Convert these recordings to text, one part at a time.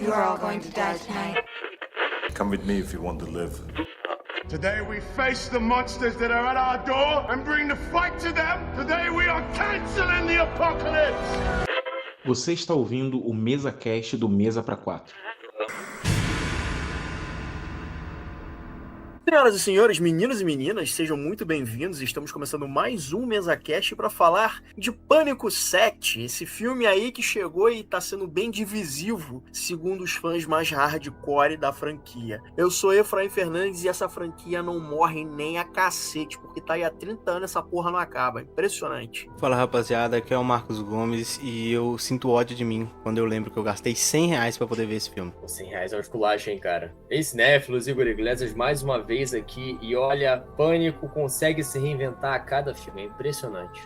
You are all going to die tonight. Come with me if you want to live. Today we face the monsters that are at our door and bring the fight to them. Today we are canceling the apocalypse. Você está ouvindo o MesaCast do Mesa pra 4. Senhoras e senhores, meninos e meninas, sejam muito bem-vindos. Estamos começando mais um MesaCast para falar de Pânico 7, esse filme aí que chegou e está sendo bem divisivo, segundo os fãs mais hardcore da franquia. Eu sou Efraim Fernandes e essa franquia não morre nem a cacete, porque tá aí há 30 anos essa porra não acaba. Impressionante. Fala rapaziada, aqui é o Marcos Gomes e eu sinto ódio de mim quando eu lembro que eu gastei R$100 pra poder ver esse filme. R$100 é um esculacho, hein, cara. Ei, cinéfilos, Igor Iglesias, mais uma vez aqui, e olha, Pânico consegue se reinventar a cada filme, é impressionante.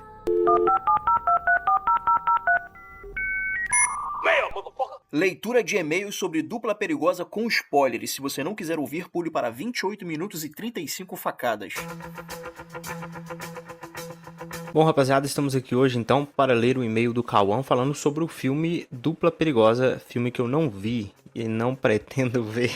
Leitura de e-mails sobre Dupla Perigosa com spoilers. Se você não quiser ouvir, pule para 28 minutos e 35 facadas. Bom, rapaziada, estamos aqui hoje então para ler o e-mail do Cauã falando sobre o filme Dupla Perigosa, filme que eu não vi e não pretendo ver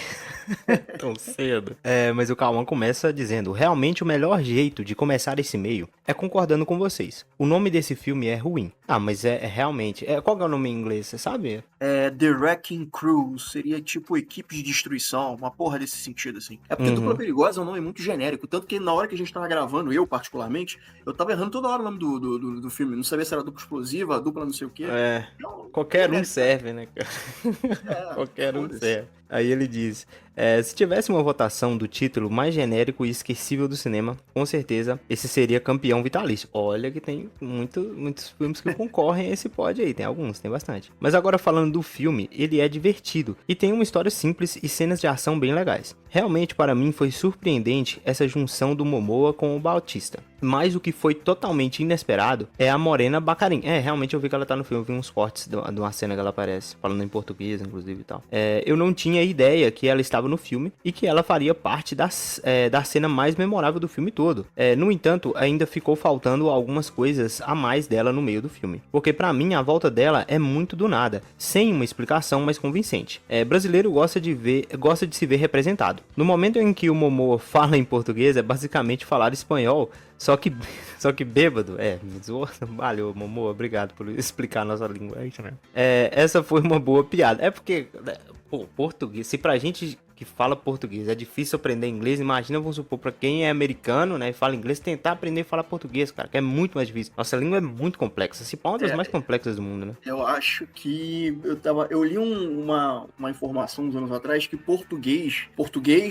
tão cedo. Mas o Cauã começa dizendo: realmente o melhor jeito de começar esse e-mail é concordando com vocês. O nome desse filme é ruim. Ah, mas realmente. Qual que é o nome em inglês, você sabe? The Wrecking Crew, seria tipo equipe de destruição, uma porra desse sentido, assim. É porque Dupla Perigosa é um nome muito genérico, tanto que na hora que a gente tava gravando, eu particularmente, eu tava errando toda hora o nome do filme, não sabia se era dupla explosiva, dupla não sei o quê. Qualquer um serve, né, cara? Qualquer um serve. Aí ele diz: se tivesse uma votação do título mais genérico e esquecível do cinema, com certeza esse seria campeão vitalício. Olha que tem muitos filmes que concorrem a esse pódio aí, tem alguns, tem bastante. Mas agora falando do filme, ele é divertido e tem uma história simples e cenas de ação bem legais. Realmente para mim foi surpreendente essa junção do Momoa com o Bautista. Mas o que foi totalmente inesperado é a Morena Baccarin. Realmente eu vi que ela tá no filme, eu vi uns cortes de uma cena que ela aparece, falando em português, inclusive e tal. Eu não tinha ideia que ela estava no filme e que ela faria parte da cena mais memorável do filme todo. No entanto, ainda ficou faltando algumas coisas a mais dela no meio do filme. Porque pra mim, a volta dela é muito do nada, sem uma explicação mais convincente. Brasileiro gosta de se ver representado. No momento em que o Momoa fala em português, é basicamente falar espanhol, só que bêbado. Me zoou. Valeu, Momoa, obrigado por explicar a nossa língua. Né? Essa foi uma boa piada. É porque, português, se pra gente que fala português é difícil aprender inglês, imagina, vamos supor, pra quem é americano, né, e fala inglês, tentar aprender a falar português, cara, que é muito mais difícil. Nossa língua é muito complexa, se pá, uma das mais complexas do mundo, né? Eu acho que eu li uma informação uns anos atrás que português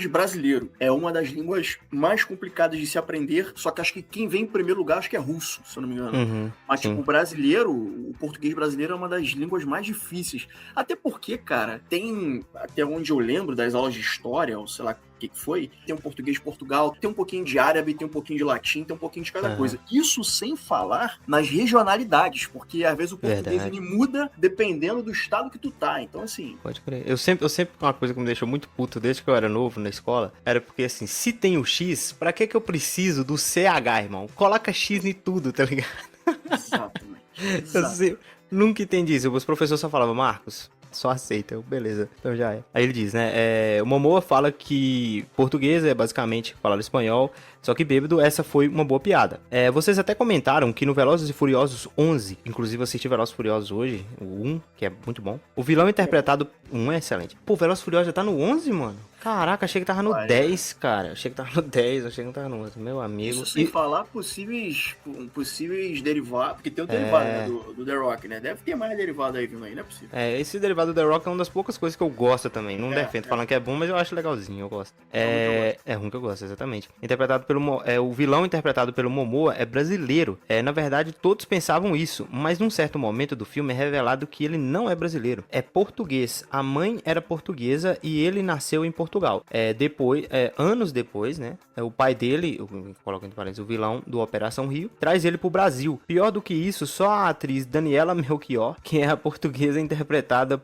brasileiro é uma das línguas mais complicadas de se aprender, só que acho que quem vem em primeiro lugar acho que é russo, se eu não me engano. Mas tipo, o português brasileiro é uma das línguas mais difíceis. Até porque, cara, tem, até onde eu lembro das aulas de história, ou sei lá o que foi, tem um português de Portugal, tem um pouquinho de árabe, tem um pouquinho de latim, tem um pouquinho de cada coisa. Isso sem falar nas regionalidades, porque às vezes o português ele muda dependendo do estado que tu tá, então assim... Pode crer. Eu sempre, uma coisa que me deixou muito puto desde que eu era novo na escola, era porque assim, se tem o X, pra que eu preciso do CH, irmão? Coloca X em tudo, tá ligado? Exatamente. Eu nunca entendi isso, os professores só falavam: Marcos, só aceita, beleza, então já é. Aí ele diz, né, o Momoa fala que português é basicamente falar espanhol, só que bêbado, essa foi uma boa piada. Vocês até comentaram que no Velozes e Furiosos 11, inclusive eu assisti Velozes e Furiosos hoje, o 1, que é muito bom, o vilão interpretado, 1 é excelente. Pô, Velozes e Furiosos já tá no 11, mano? Caraca, achei que tava no 10, cara. Achei que tava no 10, achei que não tava no 11, meu amigo. Isso sem falar possíveis derivados, porque tem o derivado, né, do The Rock, né? Deve ter mais derivado aí vindo aí, não é possível. Esse derivado do The Rock é uma das poucas coisas que eu gosto também. Não defendo falando que é bom, mas eu acho legalzinho, eu gosto. É ruim que eu gosto, exatamente. O vilão interpretado pelo Momoa é brasileiro. Na verdade, todos pensavam isso, mas num certo momento do filme é revelado que ele não é brasileiro. É português. A mãe era portuguesa e ele nasceu em Portugal. Anos depois, né, o pai dele, coloca entre parênteses, o vilão do Operação Rio, traz ele pro Brasil. Pior do que isso, só a atriz Daniela Melchior, que é a portuguesa interpretando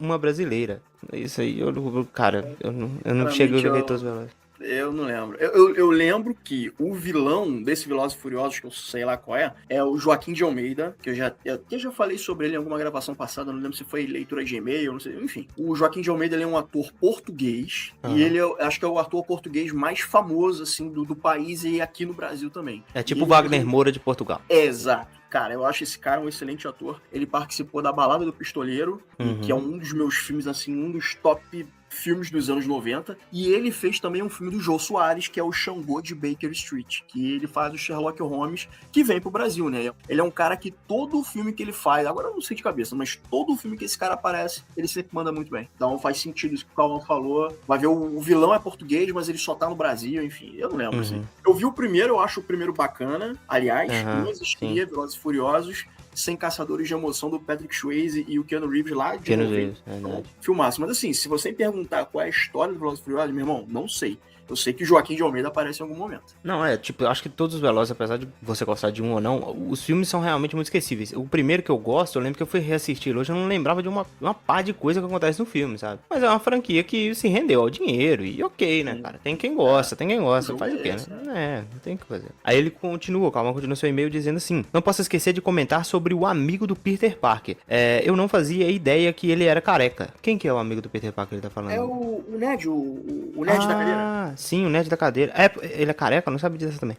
uma brasileira. Isso aí, eu não chego a ver todos os velozes. Eu não lembro. Eu lembro que o vilão desse Velozes e Furiosos, que eu sei lá qual é o Joaquim de Almeida, que eu até já falei sobre ele em alguma gravação passada, não lembro se foi leitura de e-mail, não sei, enfim. O Joaquim de Almeida, ele é um ator português, e ele acho que é o ator português mais famoso, assim, do país e aqui no Brasil também. É tipo o Wagner Moura de Portugal. Exato. Cara, eu acho esse cara um excelente ator. Ele participou da Balada do Pistoleiro, que é um dos meus filmes, assim, um dos top filmes dos anos 90. E ele fez também um filme do Jô Soares, que é o Xangô de Baker Street, que ele faz o Sherlock Holmes, que vem pro Brasil, né? Ele é um cara que todo filme que ele faz, agora eu não sei de cabeça, mas todo filme que esse cara aparece, ele sempre manda muito bem. Então faz sentido isso que o Calvão falou. Vai ver, o vilão é português, mas ele só tá no Brasil, enfim, eu não lembro, assim. Eu vi o primeiro, eu acho o primeiro bacana. Aliás, não existiria Velozes e Furiosos sem Caçadores de Emoção do Patrick Swayze e o Keanu Reeves lá de Keanu novo. Reeves, verdade. Filmaço. Mas assim, se você me perguntar qual é a história do Velozes e Furiosos, meu irmão, não sei. Eu sei que Joaquim de Almeida aparece em algum momento. Não, tipo, eu acho que todos os Velozes, apesar de você gostar de um ou não, os filmes são realmente muito esquecíveis. O primeiro que eu gosto, eu lembro que eu fui reassistir hoje, eu não lembrava de uma par de coisa que acontece no filme, sabe? Mas é uma franquia que se rendeu ao dinheiro, e ok, né, cara? Tem quem gosta, faz o quê, né? Não tem o que fazer. Aí ele continua seu e-mail dizendo assim: não posso esquecer de comentar sobre o amigo do Peter Parker. Eu não fazia ideia que ele era careca. Quem que é o amigo do Peter Parker que ele tá falando? É o Ned, o Ned da cadeira. Sim, o Ned da cadeira. Ele é careca? Eu não sabia disso também.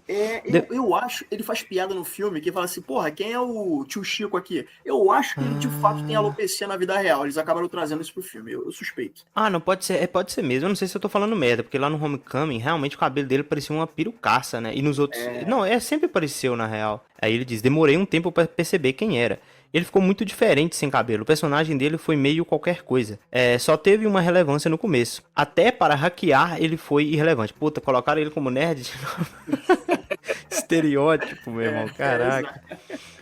Eu acho, ele faz piada no filme que fala assim, porra, quem é o tio Chico aqui? Eu acho que ele de fato tem alopecia na vida real. Eles acabaram trazendo isso pro filme, eu suspeito. Não pode ser, pode ser mesmo. Eu não sei se eu tô falando merda, porque lá no Homecoming, realmente o cabelo dele parecia uma perucaça, né? E nos outros... Não, sempre pareceu, na real. Aí ele diz, demorei um tempo pra perceber quem era. Ele ficou muito diferente sem cabelo. O personagem dele foi meio qualquer coisa. Só teve uma relevância no começo. Até para hackear, ele foi irrelevante. Puta, colocaram ele como nerd de novo. Estereótipo, meu irmão. Caraca.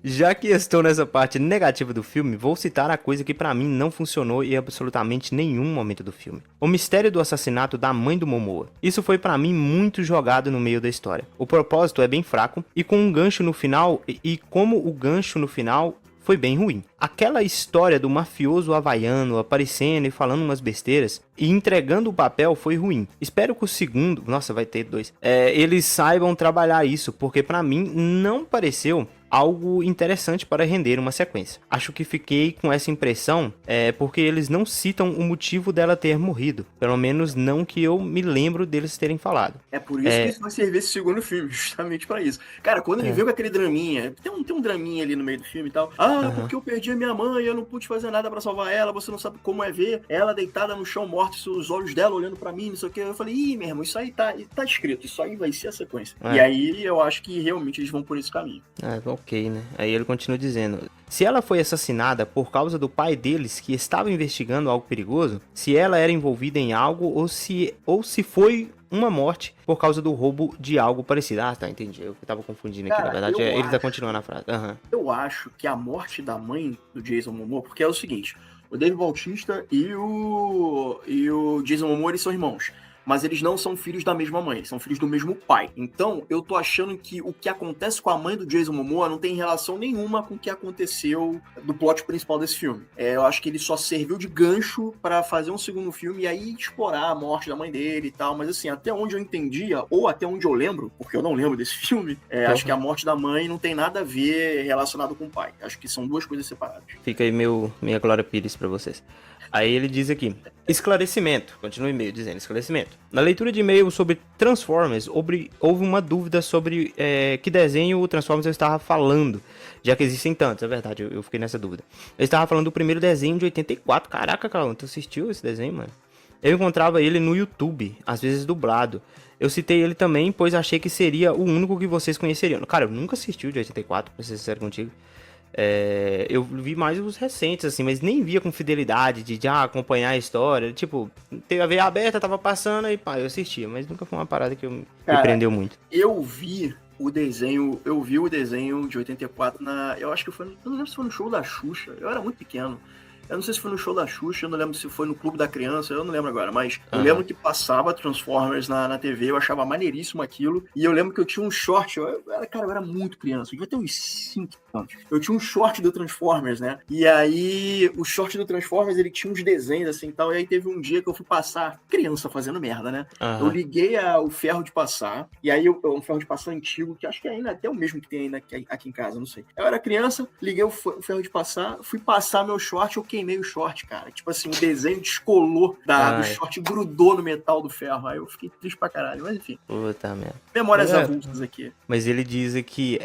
Já que estou nessa parte negativa do filme, vou citar a coisa que pra mim não funcionou em absolutamente nenhum momento do filme. O mistério do assassinato da mãe do Momoa. Isso foi pra mim muito jogado no meio da história. O propósito é bem fraco e com um gancho no final, e como o gancho no final foi bem ruim. Aquela história do mafioso havaiano aparecendo e falando umas besteiras e entregando o papel foi ruim. Espero que o segundo... Nossa, vai ter 2. Eles saibam trabalhar isso, porque pra mim não pareceu algo interessante para render uma sequência. Acho que fiquei com essa impressão porque eles não citam o motivo dela ter morrido. Pelo menos não que eu me lembro deles terem falado. É por isso que isso vai servir esse segundo filme, justamente pra isso. Cara, quando ele veio com aquele draminha, tem um draminha ali no meio do filme e tal. Porque eu perdi a minha mãe, eu não pude fazer nada pra salvar ela, você não sabe como é ver ela deitada no chão morta, os olhos dela olhando pra mim, não sei o que. Eu falei, meu irmão, isso aí tá escrito, isso aí vai ser a sequência. E aí eu acho que realmente eles vão por esse caminho. Ok, né? Aí ele continua dizendo: se ela foi assassinada por causa do pai deles que estava investigando algo perigoso, se ela era envolvida em algo ou se foi uma morte por causa do roubo de algo parecido. Tá, entendi. Eu tava confundindo aqui. Na verdade, ele tá continuando a frase. Eu acho que a morte da mãe do Jason Momoa, porque é o seguinte, o Dave Bautista e o Jason Momoa, eles são irmãos. Mas eles não são filhos da mesma mãe, são filhos do mesmo pai. Então, eu tô achando que o que acontece com a mãe do Jason Momoa não tem relação nenhuma com o que aconteceu do plot principal desse filme. Eu acho que ele só serviu de gancho pra fazer um segundo filme e aí explorar a morte da mãe dele e tal. Mas assim, até onde eu entendia, ou até onde eu lembro, porque eu não lembro desse filme, acho que a morte da mãe não tem nada a ver relacionado com o pai. Acho que são duas coisas separadas. Fica aí minha Glória Pires pra vocês. Aí ele diz aqui, esclarecimento, continua o e-mail dizendo, esclarecimento. Na leitura de e-mail sobre Transformers, houve uma dúvida sobre que desenho o Transformers eu estava falando, já que existem tantos, é verdade, eu fiquei nessa dúvida. Eu estava falando do primeiro desenho de 84, caraca, Carlão, tu assistiu esse desenho, mano? Eu encontrava ele no YouTube, às vezes dublado. Eu citei ele também, pois achei que seria o único que vocês conheceriam. Cara, eu nunca assisti o de 84, pra ser sincero contigo. Eu vi mais os recentes, assim, mas nem via com fidelidade de acompanhar a história. Tipo, teve a veia aberta, tava passando e pá, eu assistia, mas nunca foi uma parada que me prendeu muito. Eu vi o desenho de 84 eu acho que foi, eu não lembro se foi no show da Xuxa, eu era muito pequeno. Eu não sei se foi no show da Xuxa, eu não lembro se foi no Clube da Criança, eu não lembro agora, mas eu lembro que passava Transformers na TV, eu achava maneiríssimo aquilo, e eu lembro que eu tinha um short, cara, eu era muito criança, eu devia ter uns 5 anos. Eu tinha um short do Transformers, né? E aí, o short do Transformers, ele tinha uns desenhos assim e tal, e aí teve um dia que eu fui passar, criança fazendo merda, né? Eu liguei o ferro de passar, e aí um ferro de passar antigo, que acho que ainda até o mesmo que tem ainda aqui em casa, não sei. Eu era criança, liguei o ferro de passar, fui passar meu short, eu queimei o short, cara. Tipo assim, o desenho descolou do short, grudou no metal do ferro. Aí eu fiquei triste pra caralho, mas enfim. Puta merda. Memórias avulsas aqui. Mas ele diz aqui,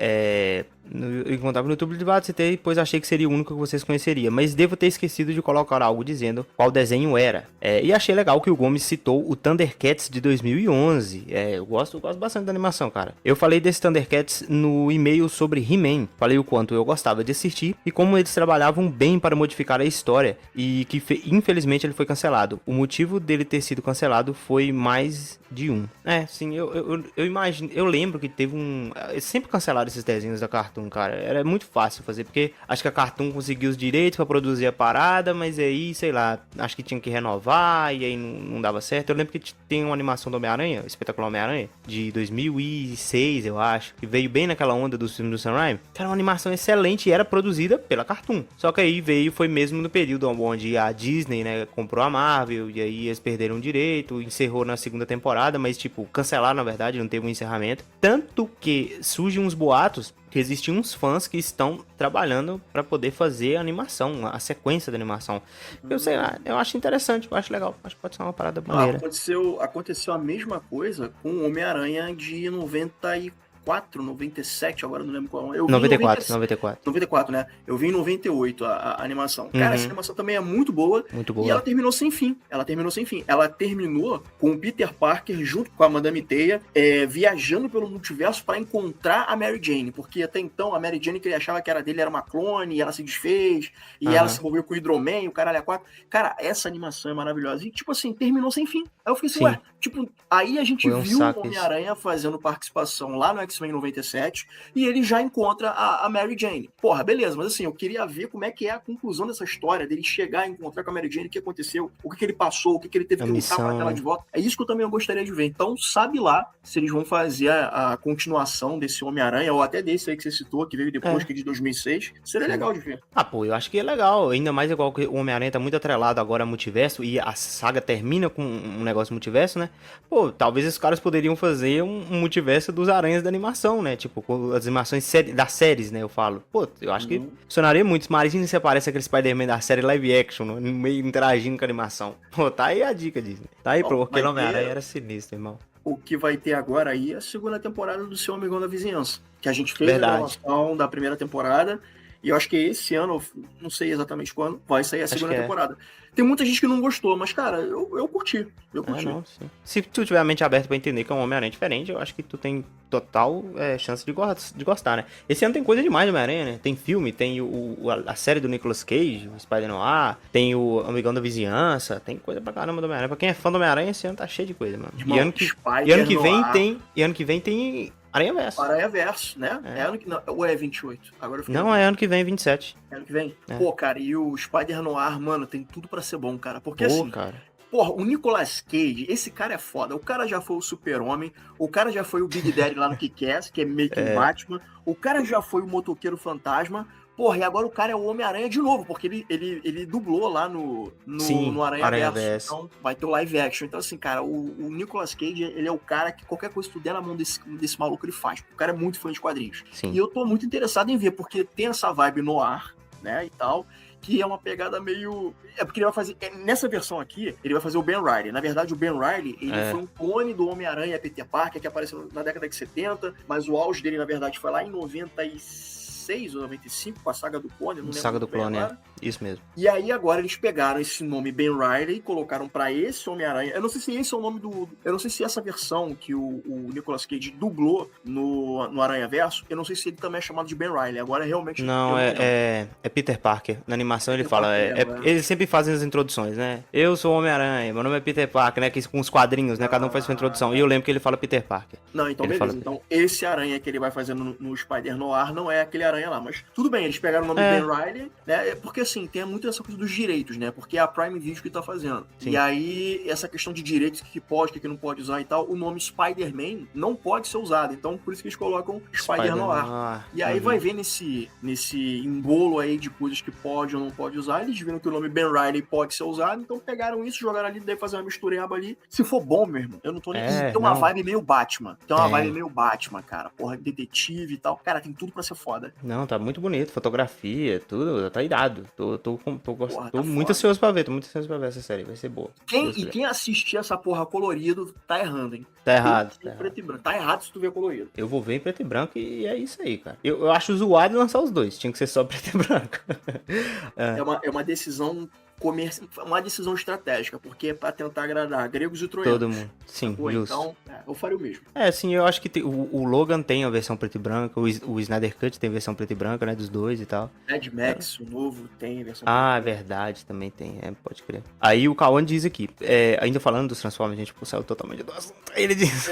eu encontrava no YouTube de vários, depois achei que seria o único que vocês conheceriam, mas devo ter esquecido de colocar algo dizendo qual desenho era. E achei legal que o Gomes citou o Thundercats de 2011. Eu gosto bastante da animação, cara. Eu falei desse Thundercats no e-mail sobre He-Man. Falei o quanto eu gostava de assistir e como eles trabalhavam bem para modificar a história e que infelizmente ele foi cancelado. O motivo dele ter sido cancelado foi mais de um. Sim, eu imagino, eu lembro que teve eles sempre cancelaram esses desenhos da Cartoon, cara. Era muito fácil fazer, porque acho que a Cartoon conseguiu os direitos pra produzir a parada, mas aí, sei lá, acho que tinha que renovar e aí não dava certo. Eu lembro que tem uma animação do Homem-Aranha, Espetacular Homem-Aranha, de 2006, eu acho, que veio bem naquela onda dos filmes do Sam Raimi. Era uma animação excelente e era produzida pela Cartoon. Só que aí foi mesmo no período onde a Disney, né, comprou a Marvel e aí eles perderam o direito, encerrou na segunda temporada, mas tipo, cancelaram na verdade, não teve um encerramento. Tanto que surgem uns boatos que existem uns fãs que estão trabalhando para poder fazer a animação, a sequência da animação. Eu sei lá, eu acho interessante, eu acho legal, acho que pode ser uma parada maneira. Aconteceu a mesma coisa com o Homem-Aranha de 97, agora não lembro qual. 94, né? Eu vi em 98 a animação. Cara, essa animação também é muito boa. Muito boa. E ela terminou sem fim. Ela terminou com o Peter Parker junto com a Madame Teia viajando pelo multiverso para encontrar a Mary Jane. Porque até então a Mary Jane que ele achava que era dele era uma clone, e ela se desfez, e ela se envolveu com o Hydro-Man, o caralho a 4. Cara, essa animação é maravilhosa. E tipo assim, terminou sem fim. Aí eu fiquei assim, aí a gente viu o Homem-Aranha fazendo participação lá no X-Men 97 e ele já encontra a Mary Jane. Porra, beleza, mas assim, eu queria ver como é que é a conclusão dessa história, dele chegar a encontrar com a Mary Jane, o que aconteceu, o que ele passou, o que ele teve que lutar para ela de volta. É isso que eu também gostaria de ver. Então, sabe lá se eles vão fazer a continuação desse Homem-Aranha, ou até desse aí que você citou, que veio depois, que é de 2006. Seria legal de ver. Eu acho que é legal. Ainda mais igual que o Homem-Aranha tá muito atrelado agora ao multiverso e a saga termina com um negócio multiverso, né? Talvez os caras poderiam fazer um multiverso dos aranhas da animação, né? Tipo, com as animações das séries, né? Eu falo. Eu acho que funcionaria muito. Imagina se aparece aquele Spider-Man da série live action, no meio interagindo com a animação. Tá aí a dica, Disney. Tá aí, porque o Homem-Aranha era sinistro, irmão. O que vai ter agora aí é a segunda temporada do Seu Amigão da Vizinhança. Que a gente fez a gravação da primeira temporada. E eu acho que esse ano, não sei exatamente quando, vai sair a segunda temporada. Tem muita gente que não gostou, mas, cara, eu curti. Se tu tiver a mente aberta pra entender que é um Homem-Aranha diferente, eu acho que tu tem total chance de gostar, né? Esse ano tem coisa demais do Homem-Aranha, né? Tem filme, tem a série do Nicolas Cage, o Spider-Noir, tem o Amigão da Vizinhança, tem coisa pra caramba do Homem-Aranha. Pra quem é fã do Homem-Aranha, esse ano tá cheio de coisa, mano. Irmão, e ano que vem tem Aranha-Verso. Aranha-Verso, né? Ou é 28? Agora não, é ano que vem, 27. É ano que vem? Pô, cara, e o Spider-Noir, mano, tem tudo pra ser bom, cara. Porque Porra, o Nicolas Cage, esse cara é foda. O cara já foi o Super-Homem, o cara já foi o Big Daddy lá no Kick-Ass, que é meio que o Batman, o cara já foi o Motoqueiro Fantasma. Porra, e agora o cara é o Homem-Aranha de novo, porque ele dublou lá no Aranha-Verso. Então vai ter o live action. Então, assim, cara, o Nicolas Cage, ele é o cara que qualquer coisa que tu der na mão desse maluco, ele faz. O cara é muito fã de quadrinhos. Sim. E eu tô muito interessado em ver, porque tem essa vibe no ar, né, e tal, que é uma pegada meio... porque ele vai fazer... Nessa versão aqui, ele vai fazer o Ben Reilly. Na verdade, o Ben Reilly, ele foi um clone do Homem-Aranha Peter Parker, que apareceu na década de 70, mas o auge dele, na verdade, foi lá em 96 ou 95, com a Saga do Clone. Não Saga do Clone, isso mesmo. E aí, agora, eles pegaram esse nome Ben Reilly e colocaram pra esse Homem-Aranha. Eu não sei se esse é o nome do... Eu não sei se essa versão que o Nicolas Cage dublou no Aranha-Verso, eu não sei se ele também é chamado de Ben Reilly. Agora, realmente... Não, é Peter Parker. Na animação ele fala... Eles sempre fazem as introduções, né? Eu sou o Homem-Aranha, meu nome é Peter Parker, né? Com os quadrinhos, né? Cada um faz sua introdução. E eu lembro que ele fala Peter Parker. Não, então beleza. Então, esse Aranha que ele vai fazer no Spider-Noir não é aquele Aranha Homem-Aranha lá. Mas tudo bem, eles pegaram o nome Ben Reilly, né? Porque assim, tem muito essa coisa dos direitos, né? Porque é a Prime Video que tá fazendo. Sim. E aí, essa questão de direitos, que pode, que não pode usar e tal, o nome Spider-Man não pode ser usado. Então, por isso que eles colocam Spider-Noir. E aí vai ver nesse embolo aí de coisas que pode ou não pode usar, eles viram que o nome Ben Reilly pode ser usado, então pegaram isso, jogaram ali, daí fazer uma mistureba ali. Se for bom, meu irmão, eu não tô nem... tem uma vibe meio Batman. Tem uma vibe meio Batman, cara. Porra, detetive e tal. Cara, tem tudo pra ser foda. Não, tá muito bonito. Fotografia, tudo. Tá irado. Tô muito foda. ansioso pra ver. Tô muito ansioso pra ver essa série. Vai ser boa. Quem assistir essa porra colorido, tá errando, hein? Tá errado. Tem preto e branco. Tá errado se tu ver colorido. Eu vou ver em preto e branco e é isso aí, cara. Eu acho zoado lançar os dois. Tinha que ser só preto e branco. É uma decisão uma decisão estratégica, porque é pra tentar agradar gregos e troianos. Todo mundo. Sim, Pô, justo. então, eu faria o mesmo. Sim, eu acho que o Logan tem a versão preto e branca, o Snyder Cut tem a versão preto e branca, né, dos dois e tal. Mad Max, o novo, tem a versão Ah, verdade, também tem, pode crer. Aí o Kawan diz aqui, ainda falando dos Transformers, a gente saiu totalmente do assunto. Ele diz,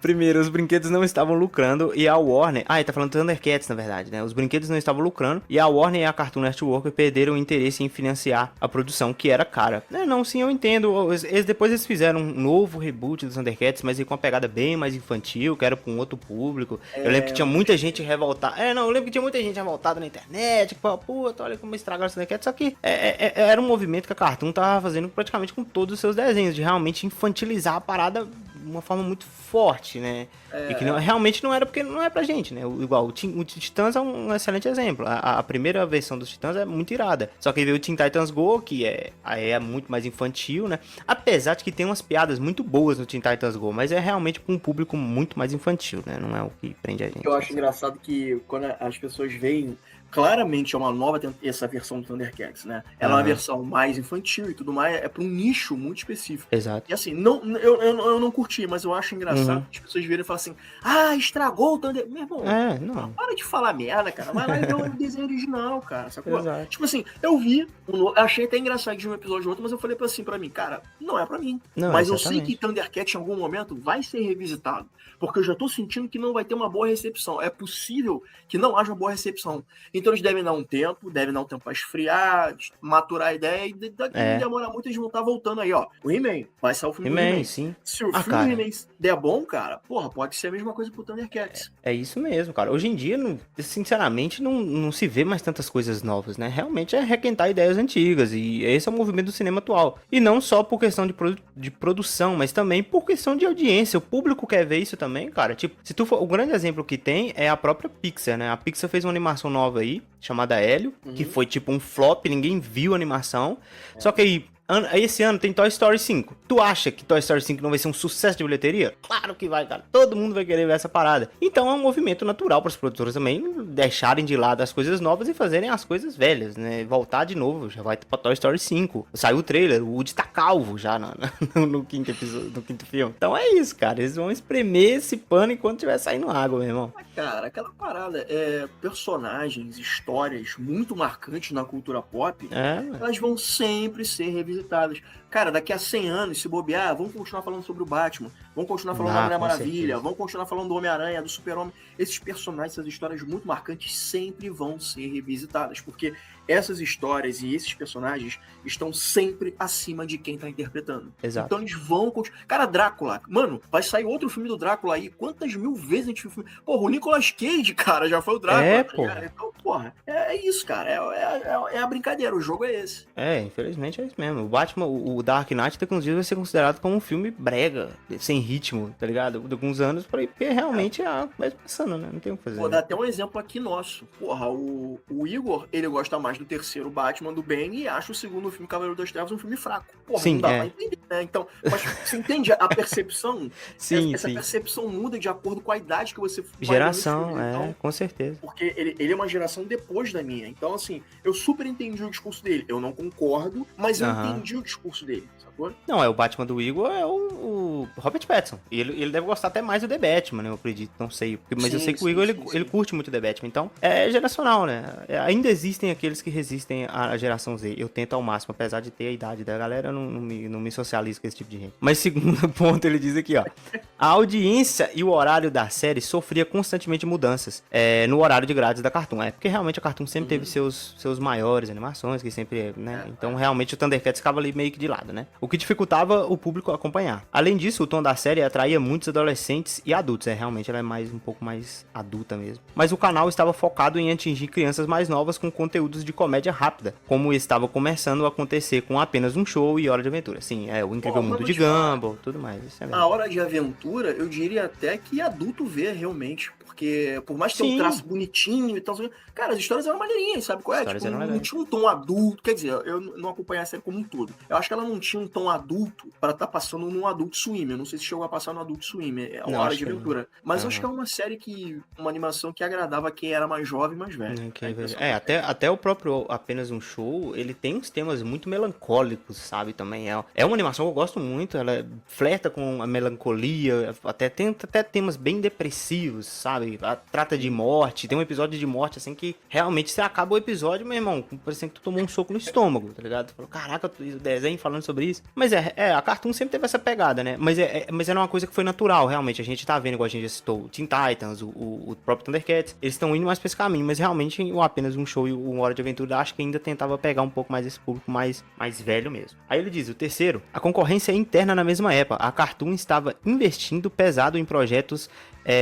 primeiro, os brinquedos não estavam lucrando e a Warner... ele tá falando do Thundercats, na verdade, né? Os brinquedos não estavam lucrando e a Warner e a Cartoon Network perderam o interesse em financiar a produção, que era cara. Sim, eu entendo. Depois eles fizeram um novo reboot dos Thundercats, mas aí com uma pegada bem mais infantil, que era pra um outro público. Eu lembro que tinha muita gente revoltada. Eu lembro que tinha muita gente revoltada na internet, que falava, puta, olha como estragaram os Thundercats. Só que era um movimento que a Cartoon tava fazendo praticamente com todos os seus desenhos, de realmente infantilizar a parada de uma forma muito forte, né? E que realmente não era porque não é pra gente, né? Igual, o Titãs é um excelente exemplo. A primeira versão dos Titãs é muito irada. Só que veio o Teen Titans Go, que é muito mais infantil, né? Apesar de que tem umas piadas muito boas no Teen Titans Go, mas é realmente pra um público muito mais infantil, né? Não é o que prende a gente. Eu acho engraçado que quando as pessoas veem... Claramente é uma nova essa versão do Thundercats, né? Ela é uma versão mais infantil e tudo mais, é pra um nicho muito específico. Exato. E assim, eu não curti, mas eu acho engraçado que as pessoas virem e falam assim, estragou o Thundercats. Meu irmão, não. para de falar merda, cara. Vai lá e vê o desenho original, cara, sacou? Exato. Tipo assim, eu vi, achei até engraçado de um episódio ou outro, mas eu falei assim pra mim, cara, não é pra mim. Não, mas exatamente. eu sei que Thundercats em algum momento vai ser revisitado, porque eu já tô sentindo que não vai ter uma boa recepção. É possível que não haja uma boa recepção. Então eles devem dar um tempo pra esfriar, maturar a ideia, e demorar muito, eles vão estar voltando aí, ó. O He-Man, vai sair o filme do He-Man. Sim. Se o filme do He-Man der bom, cara, porra, pode ser a mesma coisa pro Thundercats. É isso mesmo, cara. Hoje em dia, sinceramente, não se vê mais tantas coisas novas, né? Realmente é requentar ideias antigas, e esse é o movimento do cinema atual. E não só por questão de produção, mas também por questão de audiência. O público quer ver isso também, cara. Tipo, se tu for, o grande exemplo que tem é a própria Pixar, né? A Pixar fez uma animação nova aí, chamada Hélio, que foi tipo um flop, ninguém viu a animação. Só que aí, esse ano tem Toy Story 5. Tu acha que Toy Story 5 não vai ser um sucesso de bilheteria? Claro que vai, cara. Todo mundo vai querer ver essa parada. Então é um movimento natural para os produtores também deixarem de lado as coisas novas e fazerem as coisas velhas, né? Voltar de novo. Já vai pra Toy Story 5. Saiu o trailer, o Woody tá calvo já no quinto episódio, no quinto filme. Então é isso, cara. Eles vão espremer esse pano enquanto estiver saindo água, meu irmão. Cara, aquela parada, personagens, histórias muito marcantes na cultura pop, elas vão sempre ser revisitadas. Cara, daqui a 100 anos, se bobear, vamos continuar falando sobre o Batman, vamos continuar falando da Mulher Maravilha, vamos continuar falando do Homem-Aranha, do Super-Homem. Esses personagens, essas histórias muito marcantes sempre vão ser revisitadas, porque essas histórias e esses personagens estão sempre acima de quem tá interpretando. Exato. Então eles vão continuar. Cara, Drácula, mano, vai sair outro filme do Drácula aí. Quantas mil vezes a gente viu o filme? Porra, o Nicolas Cage, cara, já foi o Drácula. Porra. Então, porra, é isso, cara. É a brincadeira, o jogo é esse. Infelizmente é isso mesmo. O Batman, o Dark Knight, daqui uns dias vai ser considerado como um filme brega, sem ritmo, tá ligado? De alguns anos, porque realmente vai passando, né? Não tem o que fazer. Vou dar até um exemplo aqui nosso. Porra, o Igor, ele gosta mais do terceiro Batman do Bane e acha o segundo filme Cavaleiro das Trevas um filme fraco. Porra, sim, não dá pra entender, né? Então, mas você entende a percepção? Essa percepção muda de acordo com a idade que você vai geração, filme, então, com certeza. Porque ele é uma geração depois da minha. Então, assim, eu super entendi o discurso dele. Eu não concordo, mas eu entendi o discurso dele, sacou? Não, o Batman do Igor é o Robert Pattinson. E ele deve gostar até mais do The Batman, né? Eu acredito, não sei. Mas eu sei que o Igor, ele curte muito The Batman. Então, é geracional, né? Ainda existem aqueles que resistem à geração Z. Eu tento ao máximo, apesar de ter a idade da galera, não me socializo socializo com esse tipo de gente. Mas segundo ponto, ele diz aqui, ó. A audiência e o horário da série sofria constantemente mudanças no horário de grades da Cartoon. Porque realmente a Cartoon sempre teve seus maiores animações, que sempre, né? Então realmente o Thundercats ficava ali meio que de lado, né? O que dificultava o público acompanhar. Além disso, o tom da série atraía muitos adolescentes e adultos. Realmente ela é um pouco mais adulta mesmo. Mas o canal estava focado em atingir crianças mais novas com conteúdos de comédia rápida, como estava começando a acontecer com apenas um show e Hora de Aventura. Sim, o Incrível Mundo de Gumball, tudo mais. Isso é a Hora de Aventura, eu diria até que adulto vê realmente, porque por mais que tenha um traço bonitinho e tal, cara, as histórias eram maneirinhas, sabe qual é? Tipo, não tinha um tom adulto, quer dizer, eu não acompanhei a série como um todo. Eu acho que ela não tinha um tom adulto para estar passando no Adult Swim. Eu não sei se chegou a passar no Adult Swim, é a Hora de Aventura. Mas eu acho que é uma série uma animação que agradava quem era mais jovem e mais velho. Até o próprio Apenas um Show, ele tem uns temas muito melancólicos, sabe, também. É uma animação que eu gosto muito, ela flerta com a melancolia, tem até temas bem depressivos, sabe? Trata de morte, tem um episódio de morte, assim, que realmente você acaba o episódio, meu irmão, parecendo que tu tomou um soco no estômago, tá ligado? Tu falou, caraca, o desenho falando sobre isso. Mas a Cartoon sempre teve essa pegada, né? Mas era uma coisa que foi natural, realmente. A gente tá vendo, igual a gente já citou, o Teen Titans, o próprio Thundercats, eles estão indo mais pra esse caminho, mas realmente o Apenas um Show e o Hora de Aventura, acho que ainda tentava pegar um pouco mais esse público mais velho mesmo. Aí ele diz, o terceiro, a concorrência é interna na mesma época. A Cartoon estava investindo pesado em projetos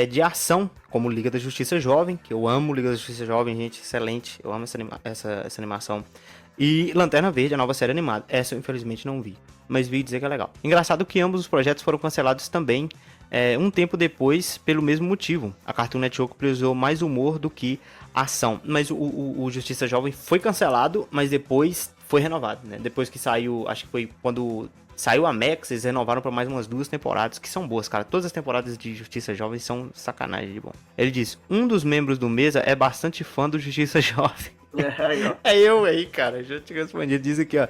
de ação, como Liga da Justiça Jovem, que eu amo Liga da Justiça Jovem, gente, excelente, eu amo essa animação. E Lanterna Verde, a nova série animada. Essa eu infelizmente não vi, mas vi dizer que é legal. Engraçado que ambos os projetos foram cancelados também um tempo depois pelo mesmo motivo. A Cartoon Network priorizou mais humor do que ação. Mas o Justiça Jovem foi cancelado, mas depois foi renovado, né? Depois que saiu, acho que foi quando saiu a Max, eles renovaram para mais umas 2 temporadas, que são boas, cara. Todas as temporadas de Justiça Jovem são sacanagem de bom. Ele diz, um dos membros do Mesa é bastante fã do Justiça Jovem. É eu aí, cara, já te respondi. Diz aqui, ó,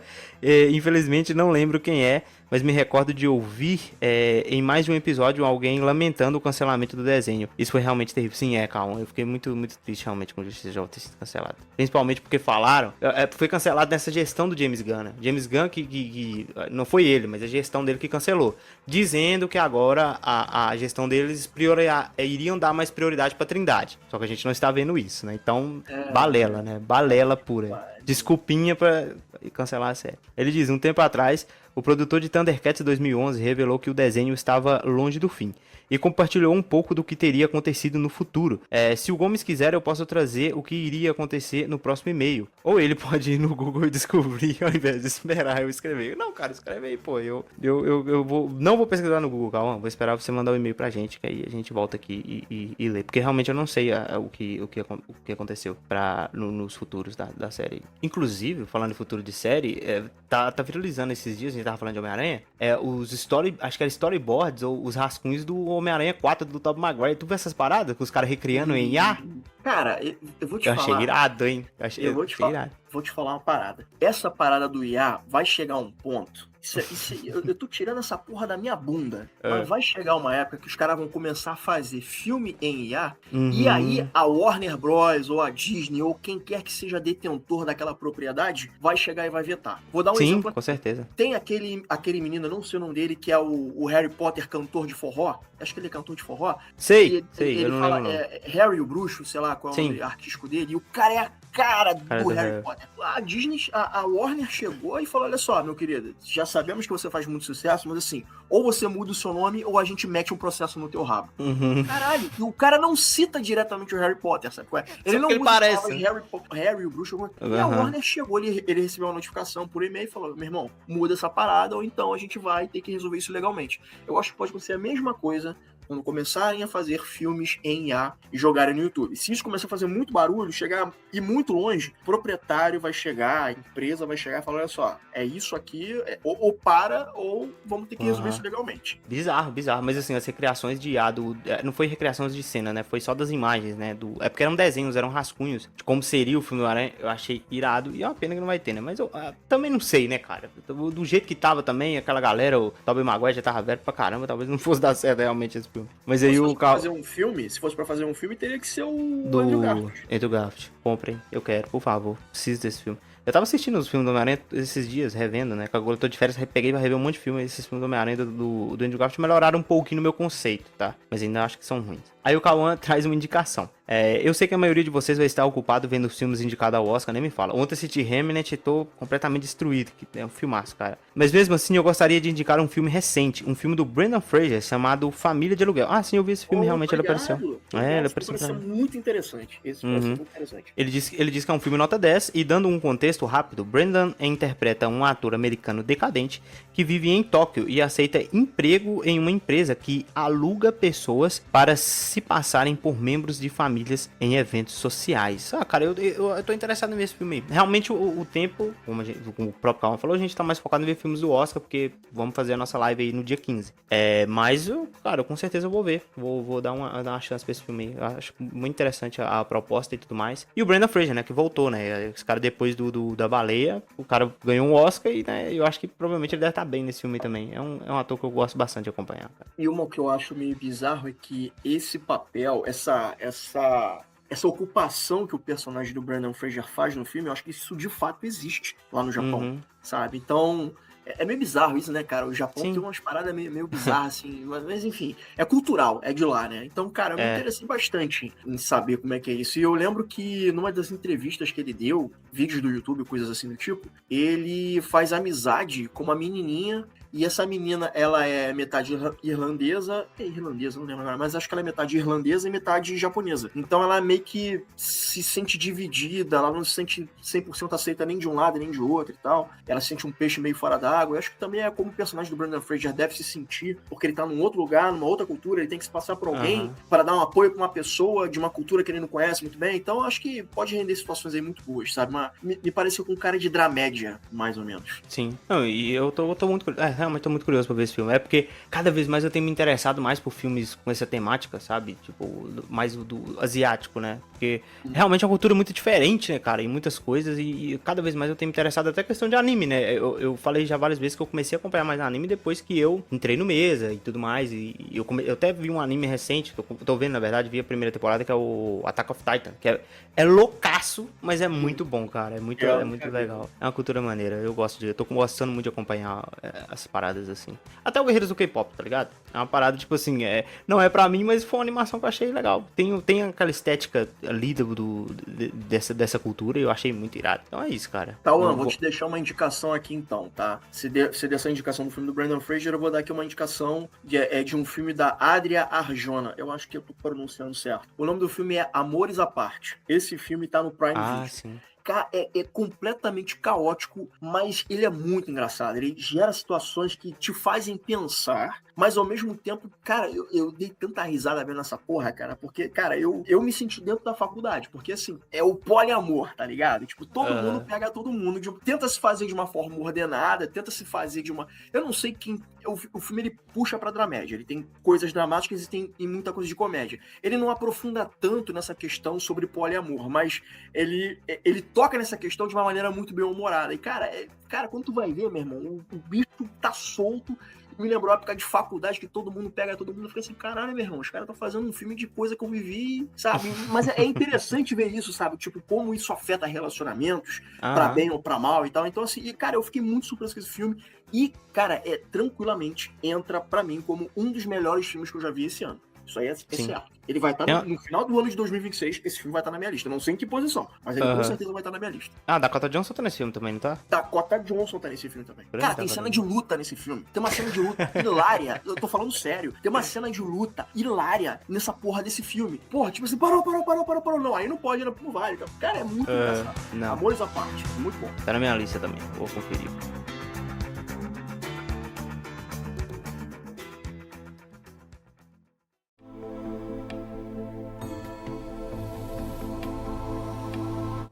infelizmente não lembro quem é, mas me recordo de ouvir em mais de um episódio alguém lamentando o cancelamento do desenho. Isso foi realmente terrível. Sim, calma, eu fiquei muito, muito triste realmente com o Justiça Jovem ter sido cancelado. Principalmente porque falaram, foi cancelado nessa gestão do James Gunn, né? James Gunn que não foi ele, mas a gestão dele que cancelou, dizendo que agora a gestão deles iriam dar mais prioridade pra Trindade. Só que a gente não está vendo isso, né? Então, balela, né? Balela pura. Desculpinha pra cancelar a série. Ele diz, um tempo atrás, o produtor de Thundercats 2011 revelou que o desenho estava longe do fim e compartilhou um pouco do que teria acontecido no futuro. Se o Gomes quiser, eu posso trazer o que iria acontecer no próximo e-mail. Ou ele pode ir no Google e descobrir, ao invés de esperar eu escrever. Não, cara, escreve aí, pô. Eu não vou pesquisar no Google, calma. Vou esperar você mandar o e-mail pra gente, que aí a gente volta aqui e lê. Porque realmente eu não sei o que aconteceu nos futuros da série. Inclusive, falando em futuro de série, tá viralizando esses dias, a gente tava falando de Homem-Aranha, acho que era storyboards ou os rascunhos do Homem-Aranha 4 do Tobey Maguire. Tu viu essas paradas com os caras recriando em IA? Cara, eu vou te falar. Achei irado, hein? Vou te falar uma parada. Essa parada do IA vai chegar a um ponto. Eu tô tirando essa porra da minha bunda. Mas vai chegar uma época que os caras vão começar a fazer filme em IA. E aí a Warner Bros. Ou a Disney, ou quem quer que seja detentor daquela propriedade, vai chegar e vai vetar. Vou dar um exemplo. Com certeza. Tem aquele menino, eu não sei o nome dele, que é o Harry Potter cantor de forró. Acho que ele é cantor de forró. Sei, ele eu não fala, lembro. Harry o Bruxo, sei lá qual é o nome artístico dele. E o cara é a cara do Harry Potter. A Disney, a Warner chegou e falou, olha só, meu querido, já sabemos que você faz muito sucesso, mas assim, ou você muda o seu nome ou a gente mete um processo no teu rabo. Caralho, e o cara não cita diretamente o Harry Potter, sabe qual é? Ele não usa parece, né? Harry o Bruxo. E a Warner chegou, ele recebeu uma notificação por e-mail e falou, meu irmão, muda essa parada ou então a gente vai ter que resolver isso legalmente. Eu acho que pode acontecer a mesma coisa quando começarem a fazer filmes em IA e jogarem no YouTube. Se isso começar a fazer muito barulho, ir muito longe, o proprietário vai chegar, a empresa vai chegar e falar, olha só, é isso aqui, ou para, ou vamos ter que resolver isso legalmente. Bizarro. Mas assim, as recriações de IA, não foi recriações de cena, né? Foi só das imagens, né? É porque eram desenhos, eram rascunhos de como seria o filme do Aranha. Eu achei irado, e é uma pena que não vai ter, né? Mas eu também não sei, né, cara? Do jeito que tava também, aquela galera, o Tobey Maguire já tava velho pra caramba, talvez não fosse dar certo realmente esse filme. Mas aí o carro. Se fosse pra fazer um filme, teria que ser o Andrew Garfield. Comprem, eu quero, por favor. Preciso desse filme. Eu tava assistindo os filmes do Homem-Aranha esses dias, revendo, né? Agora eu tô de férias, peguei pra rever um monte de filme. Esses filmes do Homem-Aranha do Andrew Garfield melhoraram um pouquinho no meu conceito, tá? Mas ainda acho que são ruins. Aí o Cauã traz uma indicação. Eu sei que a maioria de vocês vai estar ocupado vendo os filmes indicados ao Oscar, nem me fala. Ontem assisti Hamnet e tô completamente destruído, que é um filmaço, cara. Mas mesmo assim, eu gostaria de indicar um filme recente, um filme do Brendan Fraser, chamado Família de Aluguel. Ah, sim, eu vi esse filme, realmente ele apareceu. Ele apareceu pra mim. Muito interessante. Esse parece muito interessante. Ele diz que é um filme nota 10, e dando um contexto rápido, Brendan interpreta um ator americano decadente que vive em Tóquio e aceita emprego em uma empresa que aluga pessoas para se passarem por membros de famílias em eventos sociais. Ah, cara, eu tô interessado nesse filme aí. Realmente o tempo, como o próprio Calma falou, a gente tá mais focado em ver filmes do Oscar, porque vamos fazer a nossa live aí no dia 15. Mas, cara, eu com certeza vou ver. Vou dar uma chance pra esse filme aí. Eu acho muito interessante a proposta e tudo mais. E o Brendan Fraser, né, que voltou, né? Esse cara depois da Baleia, o cara ganhou um Oscar e, né, eu acho que provavelmente ele deve estar bem nesse filme também. É um ator que eu gosto bastante de acompanhar, cara. E uma que eu acho meio bizarro é que esse papel, essa ocupação que o personagem do Brendan Fraser faz no filme, eu acho que isso de fato existe lá no Japão, sabe? Então, é meio bizarro isso, né, cara? O Japão tem umas paradas meio bizarras, assim, mas enfim, é cultural, é de lá, né? Então, cara, eu me interessei bastante em saber como é que é isso. E eu lembro que numa das entrevistas que ele deu, vídeos do YouTube, coisas assim do tipo, ele faz amizade com uma menininha. E essa menina, ela é metade irlandesa, não lembro agora, mas acho que ela é metade irlandesa e metade japonesa. Então ela meio que se sente dividida, ela não se sente 100% aceita nem de um lado nem de outro e tal. Ela se sente um peixe meio fora d'água. Eu acho que também é como o personagem do Brendan Fraser deve se sentir, porque ele tá num outro lugar, numa outra cultura, ele tem que se passar por alguém para dar um apoio pra uma pessoa de uma cultura que ele não conhece muito bem. Então eu acho que pode render situações aí muito boas, sabe? Mas me pareceu com um cara de dramédia, mais ou menos. Sim. Não, e eu tô muito... realmente tô muito curioso pra ver esse filme. É porque cada vez mais eu tenho me interessado mais por filmes com essa temática, sabe? Tipo, mais do asiático, né? Porque realmente é uma cultura muito diferente, né, cara? Em muitas coisas. E cada vez mais eu tenho me interessado até questão de anime, né? Eu falei já várias vezes que eu comecei a acompanhar mais anime depois que eu entrei no Mesa e tudo mais. E eu até vi um anime recente, tô vendo, na verdade, vi a primeira temporada, que é o Attack of Titan. Que é loucaço, mas é muito bom, cara. É muito legal. É uma cultura maneira. Eu tô gostando muito de acompanhar as paradas assim. Até o Guerreiros do K-pop, tá ligado? É uma parada, tipo assim, não é pra mim, mas foi uma animação que eu achei legal. Tem aquela estética ali dessa cultura e eu achei muito irado. Então é isso, cara. Tauan, vou te deixar uma indicação aqui então, tá? Se dessa indicação do filme do Brendan Fraser, eu vou dar aqui uma indicação de um filme da Adria Arjona. Eu acho que eu tô pronunciando certo. O nome do filme é Amores à Parte. Esse filme tá no Prime Video. Sim. É completamente caótico, mas ele é muito engraçado. Ele gera situações que te fazem pensar, mas ao mesmo tempo, cara, eu dei tanta risada vendo essa porra, cara, porque, cara, eu me senti dentro da faculdade, porque, assim, é o poliamor, tá ligado? Tipo, todo mundo pega todo mundo, tenta se fazer de uma forma ordenada, tenta se fazer de uma... Eu não sei quem... O filme, ele puxa pra dramédia, ele tem coisas dramáticas e tem muita coisa de comédia. Ele não aprofunda tanto nessa questão sobre poliamor, mas ele toca nessa questão de uma maneira muito bem humorada. E, cara, quando tu vai ver, meu irmão, o bicho tá solto. Me lembrou a época de faculdade que todo mundo pega todo mundo. Eu fiquei assim, caralho, meu irmão, os caras estão fazendo um filme de coisa que eu vivi, sabe? Mas é interessante ver isso, sabe? Tipo, como isso afeta relacionamentos, pra bem ou pra mal e tal. Então, assim, cara, eu fiquei muito surpreso com esse filme. E, cara, tranquilamente entra pra mim como um dos melhores filmes que eu já vi esse ano. Isso aí é certo. Ele vai estar no final do ano de 2026, esse filme vai estar na minha lista. Não sei em que posição, mas ele com certeza vai estar na minha lista. Dakota Johnson tá nesse filme também, não tá? Dakota Johnson tá nesse filme também. Cara, tem cena de luta nesse filme. Tem uma cena de luta hilária. Eu tô falando sério. Tem uma cena de luta hilária nessa porra desse filme. Porra, tipo assim, parou. Não, aí não pode, não vale. Cara, é muito engraçado. Amores à parte. Muito bom. Tá na minha lista também. Vou conferir.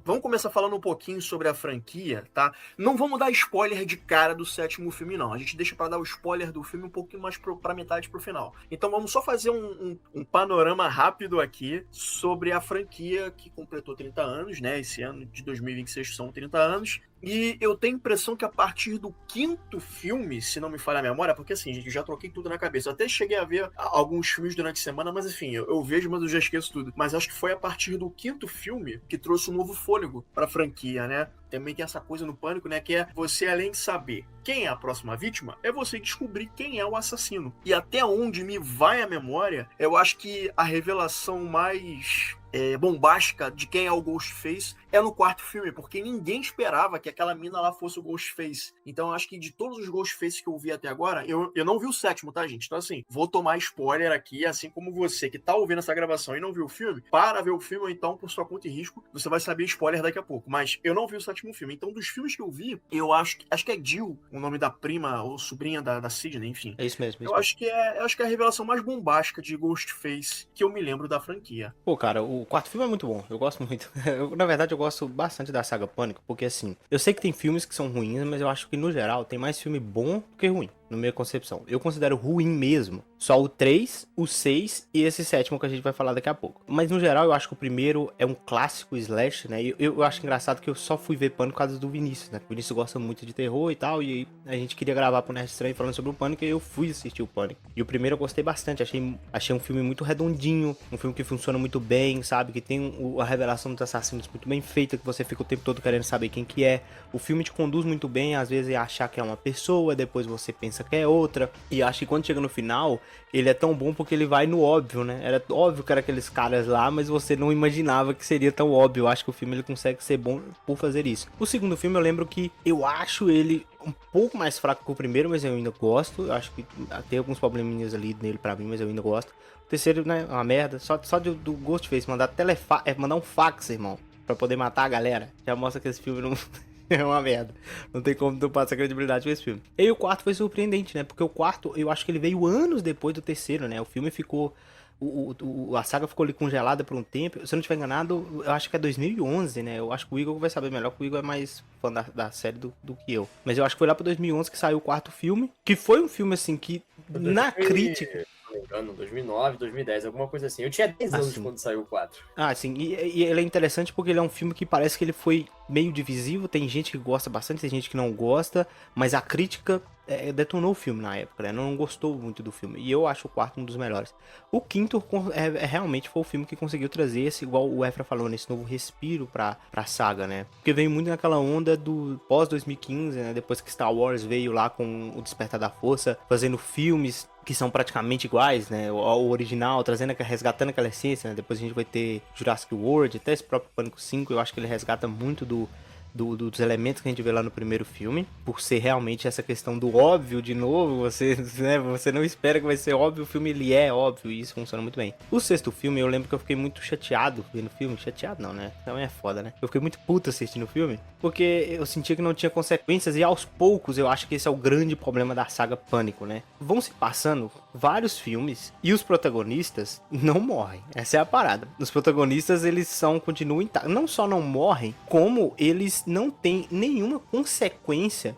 Vamos começar falando um pouquinho sobre a franquia, tá? Não vamos dar spoiler de cara do sétimo filme, não. A gente deixa pra dar o spoiler do filme um pouquinho mais pra metade pro final. Então vamos só fazer um panorama rápido aqui sobre a franquia que completou 30 anos, né? Esse ano de 2026 são 30 anos. E eu tenho a impressão que a partir do quinto filme, se não me falha a memória, porque assim, gente, eu já troquei tudo na cabeça. Eu até cheguei a ver alguns filmes durante a semana, mas enfim, eu vejo, mas eu já esqueço tudo. Mas acho que foi a partir do quinto filme que trouxe um novo fôlego pra franquia, né? Também tem essa coisa no Pânico, né? Que é você, além de saber quem é a próxima vítima, é você descobrir quem é o assassino. E até onde me vai a memória, eu acho que a revelação mais bombástica de quem é o Ghostface é no quarto filme, porque ninguém esperava que aquela mina lá fosse o Ghostface. Então eu acho que de todos os Ghostfaces que eu vi até agora, eu não vi o sétimo, tá, gente? Então assim, vou tomar spoiler aqui, assim como você que tá ouvindo essa gravação e não viu o filme, para ver o filme ou então, por sua conta e risco, você vai saber spoiler daqui a pouco. Mas eu não vi o sétimo filme. Então dos filmes que eu vi, eu acho que é Jill, o nome da prima ou sobrinha da Sidney, enfim. É isso mesmo. Eu acho que é a revelação mais bombástica de Ghostface que eu me lembro da franquia. Pô, cara, o quarto filme é muito bom. Eu gosto muito. Na verdade, eu gosto bastante da saga Pânico, porque assim, eu sei que tem filmes que são ruins, mas eu acho que no geral tem mais filme bom do que ruim, na minha concepção. Eu considero ruim mesmo só o 3, o 6 e esse sétimo que a gente vai falar daqui a pouco. Mas no geral, eu acho que o primeiro é um clássico slash, né? E eu acho engraçado que eu só fui ver Pânico por causa do Vinícius, né? O Vinícius gosta muito de terror e tal, e a gente queria gravar pro Nerd Estranho falando sobre o Pânico, e eu fui assistir o Pânico. E o primeiro eu gostei bastante, achei um filme muito redondinho, um filme que funciona muito bem, sabe? Que tem a revelação dos assassinos muito bem feita, que você fica o tempo todo querendo saber quem que é. O filme te conduz muito bem, às vezes é achar que é uma pessoa, depois você pensa que é outra, e acho que quando chega no final, ele é tão bom porque ele vai no óbvio, né? Era óbvio que era aqueles caras lá, mas você não imaginava que seria tão óbvio. Eu acho que o filme ele consegue ser bom por fazer isso. O segundo filme eu lembro que eu acho ele um pouco mais fraco que o primeiro, mas eu ainda gosto. Eu acho que tem alguns probleminhas ali nele pra mim, mas eu ainda gosto. O terceiro, né, uma merda. Só do Ghostface mandar mandar um fax, irmão, pra poder matar a galera. Já mostra que esse filme não... é uma merda. Não tem como tu passar credibilidade com esse filme. E o quarto foi surpreendente, né? Porque o quarto, eu acho que ele veio anos depois do terceiro, né? O filme ficou... a saga ficou ali congelada por um tempo. Se eu não estiver enganado, eu acho que é 2011, né? Eu acho que o Igor vai saber melhor, porque o Igor é mais fã da série do que eu. Mas eu acho que foi lá pra 2011 que saiu o quarto filme. Que foi um filme, assim, que na crítica... não me engano, 2009, 2010, alguma coisa assim. Eu tinha 10 anos sim. quando saiu o 4. Ah, sim. E ele é interessante porque ele é um filme que parece que ele foi meio divisivo. Tem gente que gosta bastante, tem gente que não gosta. Mas a crítica detonou o filme na época, né? Não gostou muito do filme. E eu acho o quarto um dos melhores. O quinto realmente foi o filme que conseguiu trazer esse, igual o Efra falou, nesse novo respiro pra saga, né? Porque veio muito naquela onda do pós-2015, né? Depois que Star Wars veio lá com o Despertar da Força, fazendo filmes que são praticamente iguais, né? O original, resgatando aquela essência, né? Depois a gente vai ter Jurassic World, até esse próprio Pânico 5, eu acho que ele resgata muito dos elementos que a gente vê lá no primeiro filme, por ser realmente essa questão do óbvio de novo, você não espera que vai ser óbvio, o filme ele é óbvio e isso funciona muito bem. O sexto filme, eu lembro que eu fiquei muito chateado vendo o filme, chateado não, né? Também é foda, né? Eu fiquei muito puto assistindo o filme, porque eu sentia que não tinha consequências e aos poucos eu acho que esse é o grande problema da saga Pânico, né? Vão se passando vários filmes e os protagonistas não morrem, essa é a parada. Os protagonistas, eles continuam intactos, não só não morrem, como eles não tem nenhuma consequência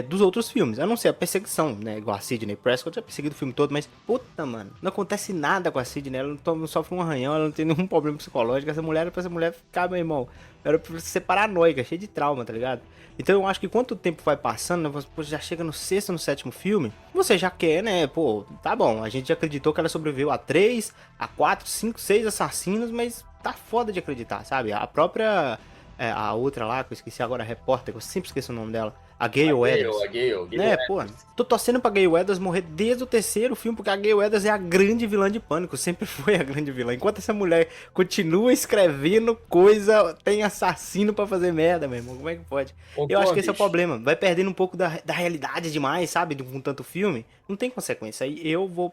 dos outros filmes, a não ser a perseguição, né? Igual a Sidney Prescott, já perseguido o filme todo, mas puta, mano, não acontece nada com a Sidney, ela não sofre um arranhão, ela não tem nenhum problema psicológico, essa mulher era pra essa mulher ficar, meu irmão, era pra ser paranoica, cheia de trauma, tá ligado? Então eu acho que quanto tempo vai passando, né? Você já chega no sexto, no sétimo filme, você já quer, né? Pô, tá bom, a gente já acreditou que ela sobreviveu a 3, a 4, 5, 6 assassinos, mas tá foda de acreditar, sabe? A própria... a outra lá, que eu esqueci agora, a repórter, que eu sempre esqueço o nome dela. A Gale Weathers. A Gale né, pô, tô torcendo pra Gale Weathers morrer desde o terceiro filme, porque a Gale Weathers é a grande vilã de Pânico, sempre foi a grande vilã. Enquanto essa mulher continua escrevendo coisa, tem assassino pra fazer merda, meu irmão, como é que pode? Eu acho que esse é o problema, vai perdendo um pouco da realidade demais, sabe, com tanto filme, não tem consequência. Aí o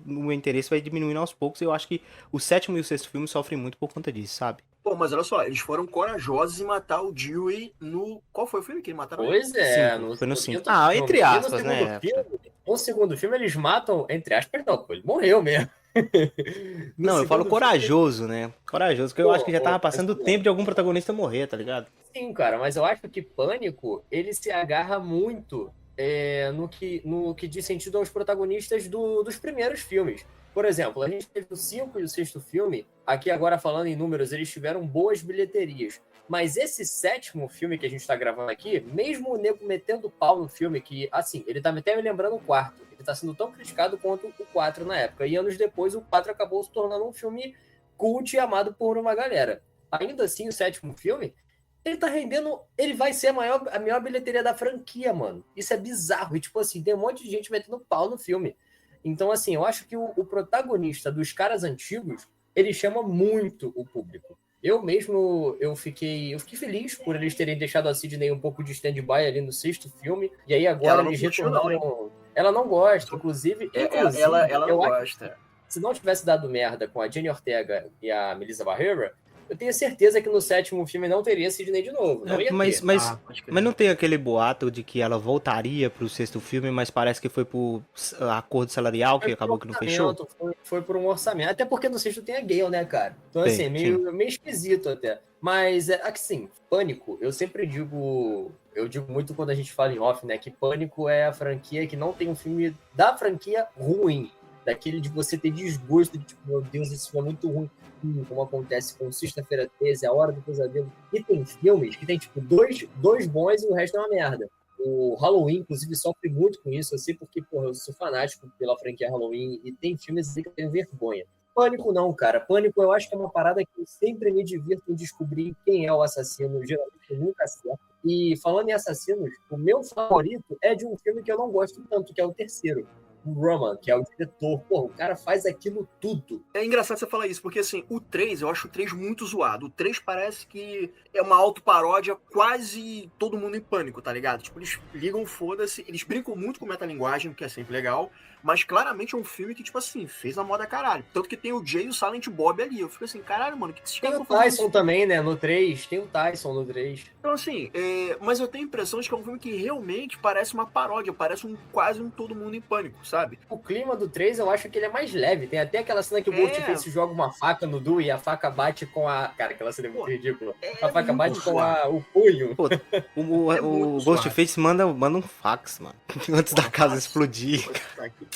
meu interesse vai diminuindo aos poucos, e eu acho que o sétimo e o sexto filme sofrem muito por conta disso, sabe? Pô, mas olha só, eles foram corajosos em matar o Dewey no... Qual foi o filme que eles mataram? Pois Foi no 5. Ah, entre aspas, né? No segundo filme eles matam, entre aspas, não, pô, ele morreu mesmo. Não, eu falo corajoso, né? Corajoso, porque eu acho que já tava passando o tempo de algum protagonista morrer, tá ligado? Sim, cara, mas eu acho que Pânico, ele se agarra muito no que diz sentido aos protagonistas dos primeiros filmes. Por exemplo, a gente teve o 5 e o 6º filme, aqui agora falando em números, eles tiveram boas bilheterias. Mas esse 7º filme que a gente tá gravando aqui, mesmo o nego metendo pau no filme, que, assim, ele tá até me lembrando o 4º. Ele tá sendo tão criticado quanto o 4 na época. E anos depois, o 4 acabou se tornando um filme cult e amado por uma galera. Ainda assim, o 7º filme, ele tá rendendo... Ele vai ser a maior bilheteria da franquia, mano. Isso é bizarro. E, tipo assim, tem um monte de gente metendo pau no filme. Então, assim, eu acho que o protagonista dos caras antigos, ele chama muito o público. Eu mesmo, eu fiquei feliz por eles terem deixado a Sidney um pouco de stand-by ali no 6º filme. E aí agora eles retornaram... Ela não gosta, inclusive Ela não gosta. Se não tivesse dado merda com a Jenny Ortega e a Melissa Barrera, eu tenho certeza que no 7º filme não teria Sidney de novo. Não ia Mas ter. não tem aquele boato de que ela voltaria pro 6º filme, mas parece que foi por acordo salarial que acabou que não fechou? Foi por um orçamento. Até porque no 6º tem a Gale, né, cara? Então, Tem, assim, meio esquisito até. Mas, assim, Pânico, eu sempre digo... Eu digo muito quando a gente fala em off, né? Que Pânico é a franquia que não tem um filme da franquia ruim. Daquele de você ter desgosto, de tipo, meu Deus, esse filme é muito ruim. Como acontece com Sexta-feira 13, A Hora do Pesadelo. E tem filmes que tem, tipo, dois bons e o resto é uma merda. O Halloween, inclusive, sofre muito com isso. Eu sei porque, porra, eu sou fanático pela franquia Halloween e tem filmes que eu tenho vergonha. Pânico não, cara. Pânico eu acho que é uma parada que eu sempre me divirto em descobrir quem é o assassino. Geralmente eu nunca acerto. E falando em assassinos, o meu favorito é de um filme que eu não gosto tanto, que é o 3º. O Roman, que é o diretor. Pô, o cara faz aquilo tudo. É engraçado você falar isso, porque assim, o 3, eu acho o 3 muito zoado. O 3 parece que é uma autoparódia quase todo mundo em pânico, tá ligado? Tipo, eles ligam, foda-se, eles brincam muito com metalinguagem, que é sempre legal, mas claramente é um filme que, tipo assim, fez a moda caralho. Tanto que tem o Jay e o Silent Bob ali. Eu fico assim, caralho, mano, o que esses caras estão fazendo? Tem o Tyson também, né, no 3. Tem o Tyson no 3. Então, assim, mas eu tenho a impressão de que é um filme que realmente parece uma paródia, parece quase um todo mundo em pânico, sabe? O clima do 3, eu acho que ele é mais leve. Tem até aquela cena que o Ghostface joga uma faca no Du e a faca bate com a... Cara, aquela cena é muito ridícula. A faca bate com o punho. Pô, o Ghostface manda um fax, mano. Antes da casa explodir.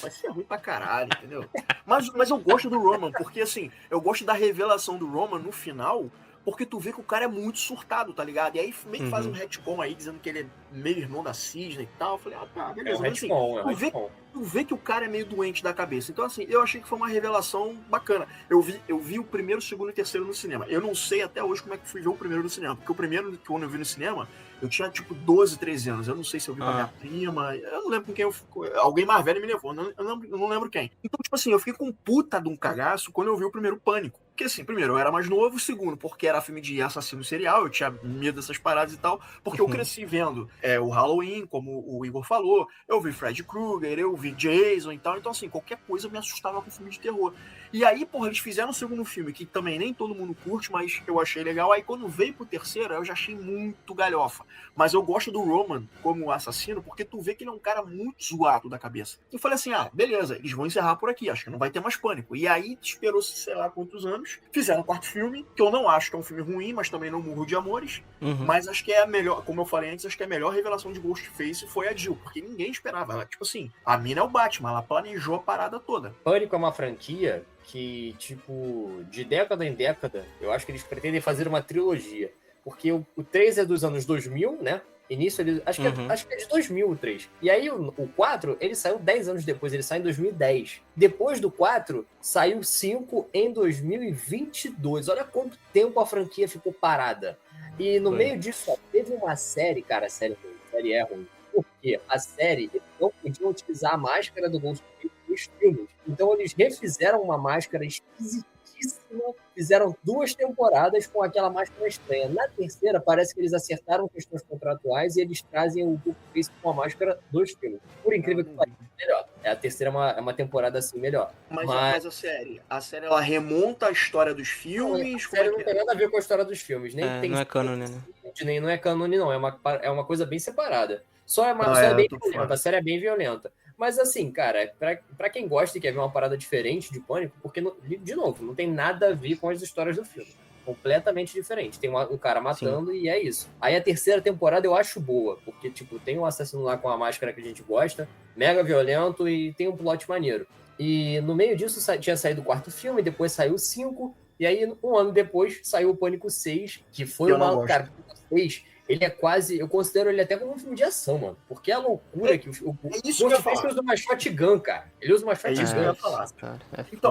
Vai ser ruim pra caralho, entendeu? Mas eu gosto do Roman, porque assim, eu gosto da revelação do Roman no final, porque tu vê que o cara é muito surtado, tá ligado? E aí meio que faz um retcon aí, dizendo que ele é meio irmão da Sidney e tal. Eu falei, tá, beleza. Mas, assim, tu vê que o cara é meio doente da cabeça. Então, assim, eu achei que foi uma revelação bacana. Eu vi o primeiro, o segundo e o terceiro no cinema. Eu não sei até hoje como é que fui ver o primeiro no cinema. Porque o primeiro, quando eu vi no cinema, eu tinha, tipo, 12, 13 anos. Eu não sei se eu vi com a minha prima. Eu não lembro com quem eu... Alguém mais velho me levou. Eu não lembro quem. Então, tipo assim, eu fiquei com um puta de um cagaço quando eu vi o primeiro Pânico. Porque, assim, primeiro, eu era mais novo. Segundo, porque era filme de assassino serial. Eu tinha medo dessas paradas e tal. Porque eu cresci vendo o Halloween, como o Igor falou. Eu vi Freddy Krueger, eu vi Jason e tal. Então, assim, qualquer coisa me assustava com filme de terror. E aí, porra, eles fizeram o segundo filme, que também nem todo mundo curte, mas eu achei legal. Aí, quando veio pro terceiro, eu já achei muito galhofa. Mas eu gosto do Roman como assassino, porque tu vê que ele é um cara muito zoado da cabeça. Eu falei assim, beleza, eles vão encerrar por aqui, acho que não vai ter mais Pânico. E aí, esperou-se, sei lá quantos anos, fizeram o 4º filme, que eu não acho que é um filme ruim, mas também não murro de amores. Mas acho que é a melhor, como eu falei antes, acho que a melhor revelação de Ghostface foi a Jill, porque ninguém esperava. Ela, tipo assim, a mina é o Batman, ela planejou a parada toda. Pânico é uma franquia que, tipo, de década em década, eu acho que eles pretendem fazer uma trilogia. Porque o 3 é dos anos 2000, né? Início, acho que é de 2000 o 3. E aí o 4, ele saiu 10 anos depois, ele saiu em 2010. Depois do 4, saiu o 5 em 2022. Olha quanto tempo a franquia ficou parada. E no meio disso, teve uma série, cara, a série é ruim. Porque a série, eles não podiam utilizar a máscara do Ghostface nos filmes. Então eles refizeram uma máscara esquisitíssima, fizeram 2 temporadas com aquela máscara estranha. Na terceira, parece que eles acertaram questões contratuais e eles trazem o Ghostface com a máscara dos filmes. Por incrível que pareça, melhor. A terceira é uma temporada assim melhor. Mas a série ela remonta a história dos filmes? A série não tem nada a ver com a história dos filmes. Não é cânone, né? Nem não é cânone, não. É uma coisa bem separada. Só é bem violenta. A série é bem violenta. Mas assim, cara, pra quem gosta e quer ver uma parada diferente de Pânico, porque, de novo, não tem nada a ver com as histórias do filme. completamente diferente. Tem um cara matando e é isso. Aí a terceira temporada eu acho boa, porque, tipo, tem um assassino lá com a máscara que a gente gosta, mega violento e tem um plot maneiro. E no meio disso tinha saído o quarto filme, depois saiu o 5, e aí um ano depois saiu o Pânico 6, que foi uma... Cara, o Pânico 6, ele é quase... Eu considero ele até como um filme de ação, mano. Porque é a loucura que o Ghostface usa uma shotgun, cara. Ele usa uma shotgun. É isso que eu ia falar. Cara,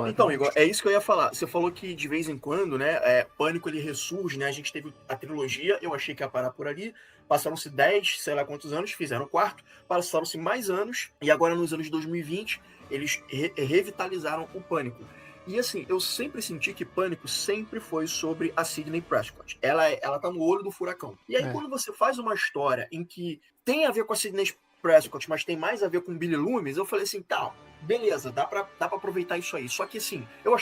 Então, Igor, é isso que eu ia falar. Você falou que de vez em quando, né, Pânico ele ressurge, né? A gente teve a trilogia, eu achei que ia parar por ali. Passaram-se 10, sei lá quantos anos, fizeram o quarto, passaram-se mais anos, e agora nos anos de 2020, eles revitalizaram o Pânico. E assim, eu sempre senti que Pânico sempre foi sobre a Sidney Prescott. Ela tá no olho do furacão. E aí, quando você faz uma história em que tem a ver com a Sidney Prescott, mas tem mais a ver com Billy Loomis, eu falei assim, tá, beleza, dá pra aproveitar isso aí. Só que assim, eu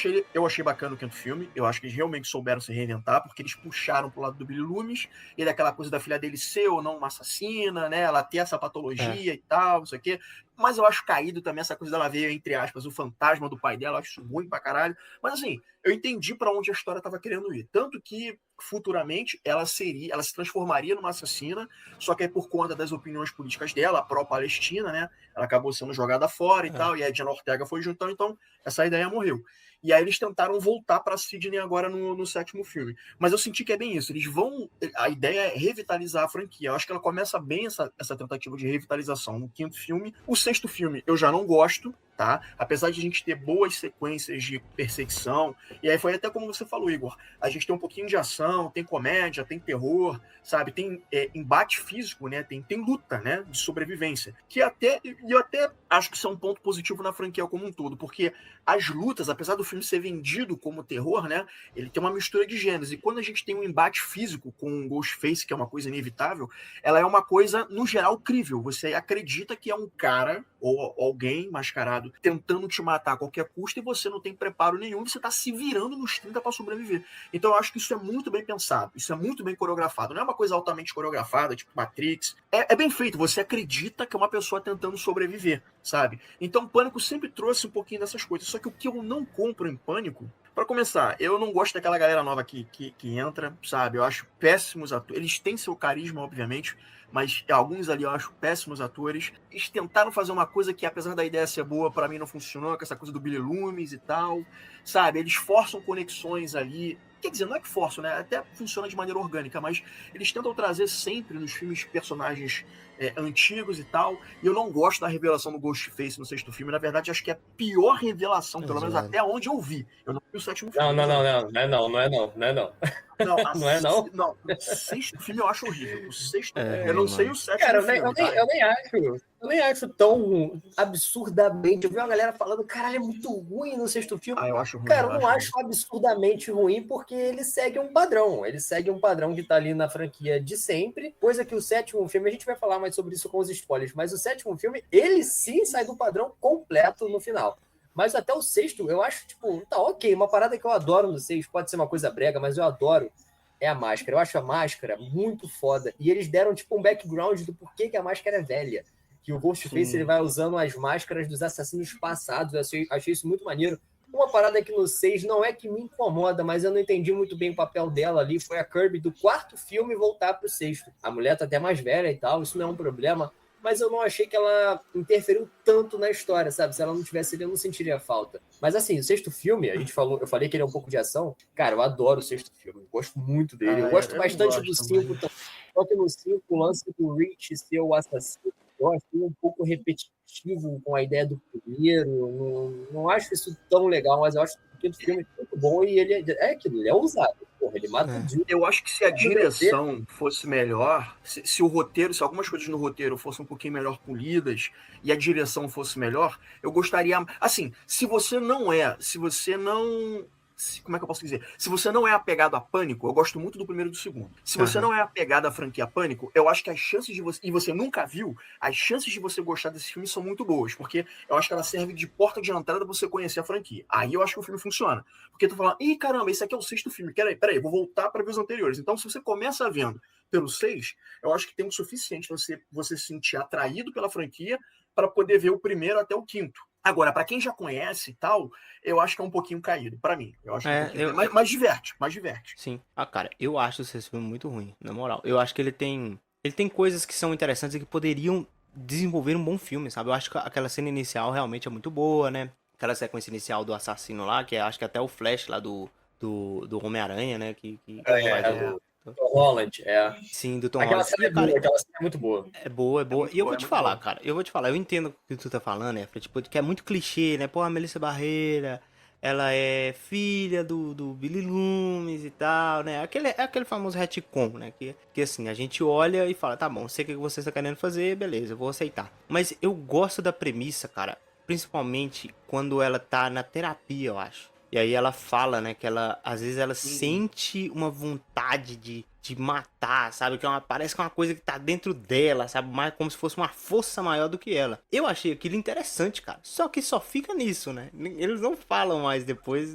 achei bacana o quinto filme, eu acho que eles realmente souberam se reinventar, porque eles puxaram pro lado do Billy Loomis, e daquela coisa da filha dele ser ou não uma assassina, né, ela ter essa patologia e tal, não sei o quê. Mas eu acho caído também essa coisa dela ver, entre aspas, o fantasma do pai dela, eu acho isso ruim pra caralho. Mas assim, eu entendi pra onde a história tava querendo ir. Tanto que, futuramente, ela se transformaria numa assassina, só que aí por conta das opiniões políticas dela, pró-Palestina, né, ela acabou sendo jogada fora e tal, e a Jenna Ortega foi juntando, então essa ideia morreu. E aí eles tentaram voltar para Sidney agora no sétimo filme. Mas eu senti que é bem isso. Eles vão... A ideia é revitalizar a franquia. Eu acho que ela começa bem essa tentativa de revitalização no quinto filme. O sexto filme eu já não gosto, tá? Apesar de a gente ter boas sequências de perseguição. E aí foi até como você falou, Igor. A gente tem um pouquinho de ação, tem comédia, tem terror, sabe? Tem embate físico, né? Tem luta, né? De sobrevivência. Eu até acho que isso é um ponto positivo na franquia como um todo. Porque as lutas, apesar do filme ser vendido como terror, né? Ele tem uma mistura de gêneros. E quando a gente tem um embate físico com um Ghostface, que é uma coisa inevitável, ela é uma coisa, no geral, crível. Você acredita que é um cara ou alguém mascarado tentando te matar a qualquer custo e você não tem preparo nenhum e você tá se virando nos 30 para sobreviver. Então eu acho que isso é muito bem pensado, isso é muito bem coreografado. Não é uma coisa altamente coreografada, tipo Matrix. É bem feito, você acredita que é uma pessoa tentando sobreviver, sabe? Então Pânico sempre trouxe um pouquinho dessas coisas. Só que o que eu não compro em Pânico, pra começar, eu não gosto daquela galera nova que entra, sabe? Eu acho péssimos atores. Eles têm seu carisma, obviamente, mas alguns ali eu acho péssimos atores. Eles tentaram fazer uma coisa que, apesar da ideia ser boa, pra mim não funcionou, com essa coisa do Billy Loomis e tal, sabe? Eles forçam conexões ali. Quer dizer, não é que forçam, né? Até funciona de maneira orgânica, mas eles tentam trazer sempre nos filmes personagens antigos e tal. E eu não gosto da revelação do Ghostface no sexto filme. Na verdade, acho que é a pior revelação, pelo menos até onde eu vi. Eu não vi o sétimo filme. Não é não. Não é não. Não, o sexto filme eu acho horrível. O sexto, eu não sei o sétimo cara, filme. Eu nem acho tão absurdamente. Eu vi uma galera falando, caralho, é muito ruim no sexto filme. Eu acho ruim. Cara, eu não acho absurdamente ruim, porque ele segue um padrão. Ele segue um padrão que tá ali na franquia de sempre. Coisa que o sétimo filme, a gente vai falar mais sobre isso com os spoilers, mas o sétimo filme, ele sim sai do padrão completo no final. Mas até o sexto, eu acho, tipo, tá ok. Uma parada que eu adoro no sexto, pode ser uma coisa brega, mas eu adoro, é a máscara. Eu acho a máscara muito foda. E eles deram, tipo, um background do porquê que a máscara é velha. Que o Ghostface, ele vai usando as máscaras dos assassinos passados. Eu achei isso muito maneiro. Uma parada que no 6 não é que me incomoda, mas eu não entendi muito bem o papel dela ali. Foi a Kirby do quarto filme voltar pro sexto. A mulher tá até mais velha e tal, isso não é um problema. Mas eu não achei que ela interferiu tanto na história, sabe? Se ela não tivesse ali, eu não sentiria falta. Mas assim, o sexto filme, eu falei que ele é um pouco de ação. Cara, eu adoro o sexto filme. Eu gosto muito dele. Eu gosto bastante do 5 também. Só que no 5, o lance do Rich ser o assassino, eu achei um pouco repetitivo com a ideia do primeiro. Não acho isso tão legal, mas eu acho que o quinto filme é muito bom e ele ele é ousado. Porra, ele mata tudo. Eu acho que se a direção fosse melhor, se o roteiro, se algumas coisas no roteiro fossem um pouquinho melhor polidas e a direção fosse melhor, eu gostaria... Assim, como é que eu posso dizer? Se você não é apegado a Pânico, eu gosto muito do primeiro e do segundo. Se você não é apegado à franquia Pânico, eu acho que as chances de você... E você nunca viu, as chances de você gostar desse filme são muito boas, porque eu acho que ela serve de porta de entrada pra você conhecer a franquia. Aí eu acho que o filme funciona. Porque tu fala, ih, caramba, esse aqui é o sexto filme. Peraí, vou voltar para ver os anteriores. Então, se você começa vendo pelo 6, eu acho que tem o suficiente você se sentir atraído pela franquia para poder ver o primeiro até o quinto. Agora, pra quem já conhece e tal, eu acho que é um pouquinho caído, pra mim. Eu acho que é um É, pouquinho caído. Mas diverte, mas diverte. Sim. Ah, cara, eu acho esse filme muito ruim, na moral. Eu acho que ele tem coisas que são interessantes e que poderiam desenvolver um bom filme, sabe? Eu acho que aquela cena inicial realmente é muito boa, né? Aquela sequência inicial do assassino lá, que acho que até o Flash lá do Homem-Aranha, né? Que faz do Tom Holland, Sim, do Tom Aquela Holland. cena é Cara, boa, aquela cena é muito boa. é boa, é boa. muito E eu boa, vou é te muito falar, boa. cara. Eu vou te falar. Eu entendo o que tu tá falando, Efra. Tipo, que é muito clichê, né? Pô, a Melissa Barreira, ela é filha do Billy Loomis e tal, né? Aquele famoso retcon, né? Que assim, a gente olha e fala, tá bom, sei o que você está querendo fazer, beleza, eu vou aceitar. Mas eu gosto da premissa, cara. Principalmente quando ela tá na terapia, eu acho. E aí ela fala, né, que ela, às vezes ela sente uma vontade de matar, sabe? Parece que é uma coisa que tá dentro dela, sabe? Mais como se fosse uma força maior do que ela. Eu achei aquilo interessante, cara. Só que só fica nisso, né? Eles não falam mais depois,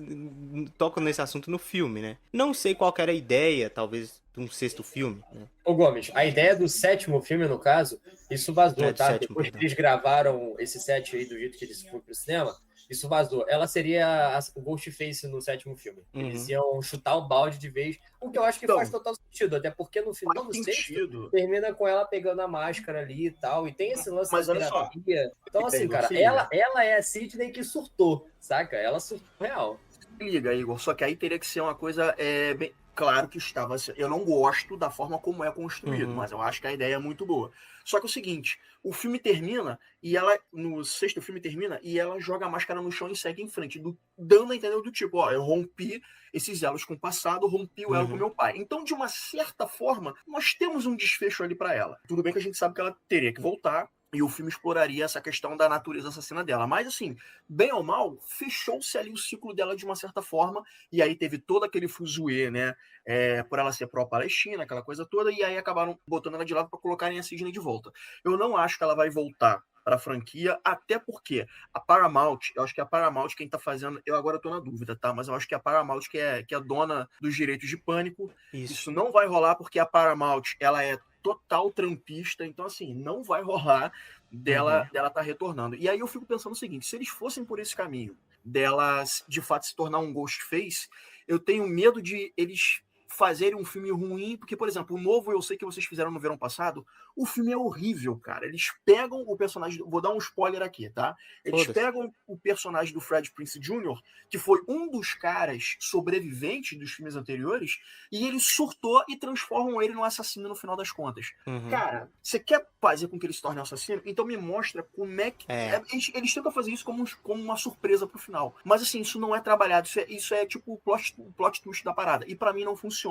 tocam nesse assunto no filme, né? Não sei qual que era a ideia, talvez, de um sexto filme, né? Ô Gomes, a ideia do sétimo filme, no caso, isso vazou, É, do tá? sétimo, Depois que perdão. eles gravaram esse set aí do jeito que eles foram pro cinema, isso vazou. Ela seria o Ghostface no sétimo filme. Eles iam chutar o balde de vez, o que eu acho que Então, faz total sentido, até porque no final do faz sexto sentido. termina com ela pegando a máscara ali e tal, e tem esse lance Mas da olha só. terapia. Então, assim, Igor, cara, se liga. ela é a Sidney que surtou, saca? Ela surtou real. Se liga, Igor. Só que aí teria que ser uma coisa bem. Claro que estava. Eu não gosto da forma como é construído, mas eu acho que a ideia é muito boa. Só que é o seguinte: o filme termina e ela. No sexto filme termina e ela joga a máscara no chão e segue em frente, dando a entender do tipo, ó, eu rompi esses elos com o passado, rompi o elo com meu pai. Então, de uma certa forma, nós temos um desfecho ali pra ela. Tudo bem que a gente sabe que ela teria que voltar. E o filme exploraria essa questão da natureza assassina dela. Mas, assim, bem ou mal, fechou-se ali o ciclo dela de uma certa forma. E aí teve todo aquele fuzuê, né? Por ela ser pró-Palestina, aquela coisa toda. E aí acabaram botando ela de lado para colocarem a Sidney de volta. Eu não acho que ela vai voltar para a franquia, até porque a Paramount, eu acho que a Paramount quem tá fazendo, eu agora tô na dúvida, tá? Mas eu acho que a Paramount que é dona dos direitos de Pânico. Isso não vai rolar porque a Paramount, ela é total trampista, então assim, não vai rolar dela tá retornando. E aí eu fico pensando o seguinte, se eles fossem por esse caminho, delas de fato se tornar um Ghostface, eu tenho medo de eles fazerem um filme ruim, porque, por exemplo, o novo eu sei que vocês fizeram no verão passado, o filme é horrível, cara. Eles pegam o personagem, vou dar um spoiler aqui, tá? Eles pegam o personagem do Fred Prinze Jr., que foi um dos caras sobreviventes dos filmes anteriores, e eles surtou e transformam ele num assassino no final das contas. Cara, você quer fazer com que ele se torne um assassino? Então me mostra como é que... Eles tentam fazer isso como uma surpresa pro final. Mas assim, isso não é trabalhado, isso é tipo o plot twist da parada. E pra mim não funciona.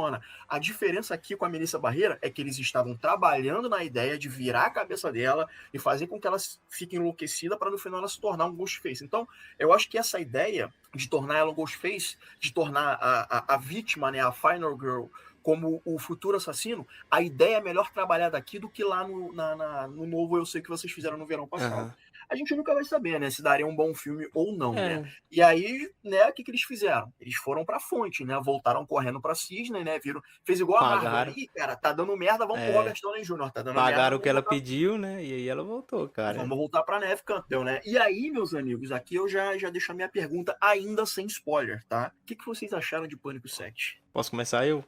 A diferença aqui com a Melissa Barreira é que eles estavam trabalhando na ideia de virar a cabeça dela e fazer com que ela fique enlouquecida para no final ela se tornar um Ghostface. Então, eu acho que essa ideia de tornar ela um Ghostface, de tornar a vítima, né, a Final Girl, como o futuro assassino, a ideia é melhor trabalhada aqui do que lá no novo Eu Sei Que Vocês Fizeram no verão passado. A gente nunca vai saber, né, se daria um bom filme ou não, né? E aí, né, o que eles fizeram? Eles foram pra fonte, né? Voltaram correndo pra Sidney, né? Fez igual a Marvel. Ih, cara, tá dando merda, vamos pro Robert Downey Jr., tá dando merda. Pagaram o que ela pediu, né? E aí ela voltou, cara. Vamos voltar pra Neve Campbell, né? E aí, meus amigos, aqui eu já deixo a minha pergunta ainda sem spoiler, tá? O que vocês acharam de Pânico 7? Posso começar eu?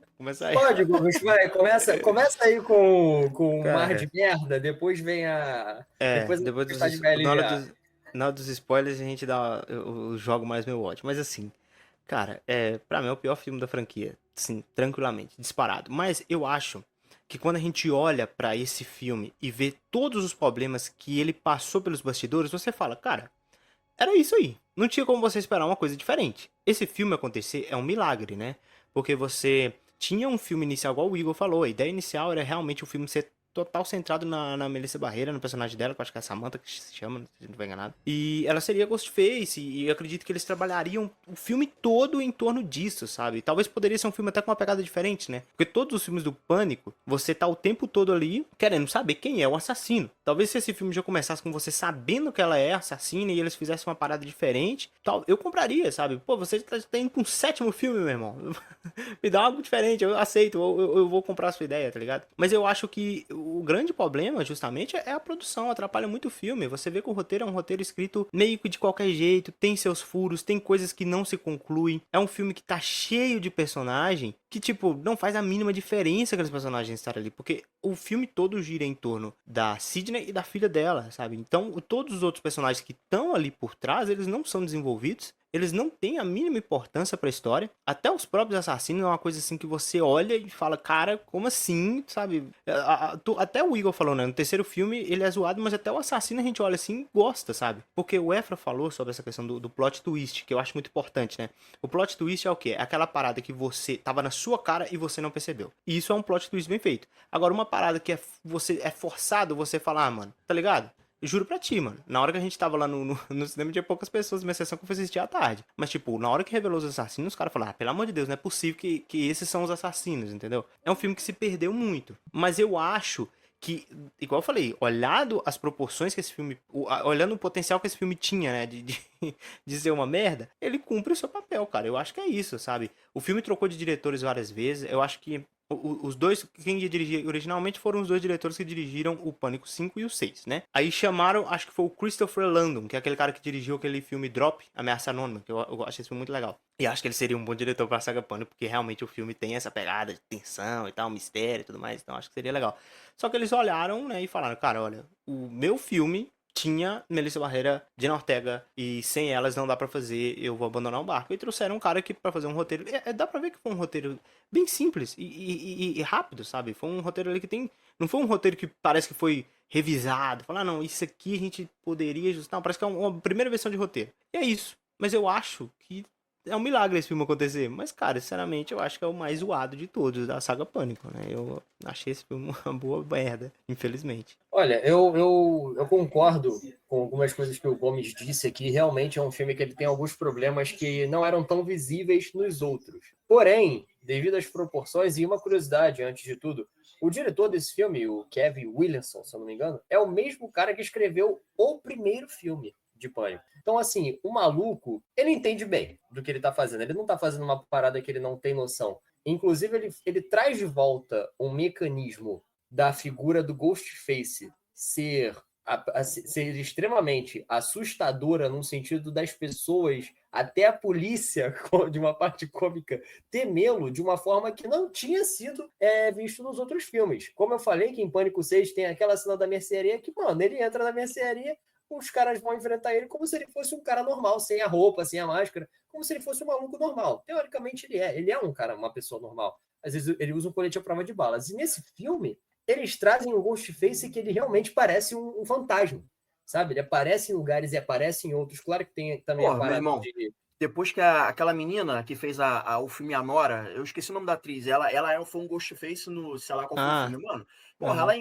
Pode, Gomes, vai. Começa aí com um mar de merda, depois vem a... depois na hora dos spoilers a gente eu jogo mais meu ódio. Mas assim, cara, pra mim é o pior filme da franquia. Sim, tranquilamente, disparado. Mas eu acho que quando a gente olha pra esse filme e vê todos os problemas que ele passou pelos bastidores, você fala, cara, era isso aí. Não tinha como você esperar uma coisa diferente. Esse filme acontecer é um milagre, né? Porque você tinha um filme inicial, igual o Igor falou, a ideia inicial era realmente o filme ser total centrado na Melissa Barreira, no personagem dela, que eu acho que é a Samantha que se chama, se não estiver enganado. E ela seria Ghostface, e eu acredito que eles trabalhariam o filme todo em torno disso, sabe? Talvez poderia ser um filme até com uma pegada diferente, né? Porque todos os filmes do Pânico, você tá o tempo todo ali querendo saber quem é o assassino. Talvez se esse filme já começasse com você sabendo que ela é assassina e eles fizessem uma parada diferente, eu compraria, sabe? Pô, você tá indo pra um sétimo filme, meu irmão. Me dá algo diferente, eu aceito, eu vou comprar a sua ideia, tá ligado? Mas eu acho que o grande problema, justamente, é a produção, atrapalha muito o filme. Você vê que o roteiro é um roteiro escrito meio que de qualquer jeito, tem seus furos, tem coisas que não se concluem. É um filme que tá cheio de personagem que, tipo, não faz a mínima diferença aqueles personagens estarem ali, porque o filme todo gira em torno da Sidney e da filha dela, sabe? Então, todos os outros personagens que estão ali por trás, eles não são desenvolvidos. Eles não têm a mínima importância pra história. Até os próprios assassinos é uma coisa assim que você olha e fala, cara, como assim, sabe? Até o Igor falou, né? No terceiro filme ele é zoado, mas até o assassino a gente olha assim e gosta, sabe? Porque o Efra falou sobre essa questão do plot twist, que eu acho muito importante, né? O plot twist é o quê? É aquela parada que você tava na sua cara e você não percebeu. E isso é um plot twist bem feito. Agora, uma parada que você é forçado você falar, mano, tá ligado? Juro pra ti, mano. Na hora que a gente tava lá no cinema, tinha poucas pessoas, minha sessão que eu fui assistir à tarde. Mas, tipo, na hora que revelou os assassinos, os caras falaram, pelo amor de Deus, não é possível que esses são os assassinos, entendeu? É um filme que se perdeu muito. Mas eu acho que, igual eu falei, olhado as proporções que esse filme... Olhando o potencial que esse filme tinha, né, de ser uma merda, ele cumpre o seu papel, cara. Eu acho que é isso, sabe? O filme trocou de diretores várias vezes. Eu acho que os dois, quem ia dirigir originalmente foram os dois diretores que dirigiram o Pânico 5 e o 6, né? Aí chamaram, acho que foi o Christopher Landon, que é aquele cara que dirigiu aquele filme Drop, Ameaça Anônima, que eu achei esse filme muito legal. E acho que ele seria um bom diretor pra saga Pânico, porque realmente o filme tem essa pegada de tensão e tal, mistério e tudo mais, então acho que seria legal. Só que eles olharam, né, e falaram, cara, olha, o meu filme tinha Melissa Barrera, Jenna Ortega, e sem elas não dá pra fazer, eu vou abandonar o barco. E trouxeram um cara que pra fazer um roteiro, dá pra ver que foi um roteiro bem simples e rápido, sabe? Foi um roteiro ali que tem, não foi um roteiro que parece que foi revisado, falar, não, isso aqui a gente poderia ajustar, não, parece que é uma primeira versão de roteiro. E é isso, mas eu acho que é um milagre esse filme acontecer, mas, cara, sinceramente, eu acho que é o mais zoado de todos da saga Pânico, né? Eu achei esse filme uma boa merda, infelizmente. Olha, eu concordo com algumas coisas que o Gomes disse aqui. Realmente é um filme que ele tem alguns problemas que não eram tão visíveis nos outros. Porém, devido às proporções, e uma curiosidade, antes de tudo, o diretor desse filme, o Kevin Williamson, se eu não me engano, é o mesmo cara que escreveu o primeiro filme de Pânico. Então, assim, o maluco, ele entende bem do que ele tá fazendo. Ele não tá fazendo uma parada que ele não tem noção. Inclusive, ele traz de volta um mecanismo da figura do Ghostface ser extremamente assustadora no sentido das pessoas, até a polícia, de uma parte cômica, temê-lo de uma forma que não tinha sido visto nos outros filmes. Como eu falei, que em Pânico 6 tem aquela cena da mercearia que, mano, ele entra na mercearia, os caras vão enfrentar ele como se ele fosse um cara normal, sem a roupa, sem a máscara, como se ele fosse um maluco normal. Teoricamente ele é um cara, uma pessoa normal. Às vezes ele usa um colete à prova de balas. E nesse filme, eles trazem um Ghostface que ele realmente parece um fantasma, sabe? Ele aparece em lugares e aparece em outros. Claro que tem também a parada de... Depois que aquela menina que fez o filme A Nora, eu esqueci o nome da atriz, ela foi um Ghostface no, sei lá qual foi o filme, mano. Porra,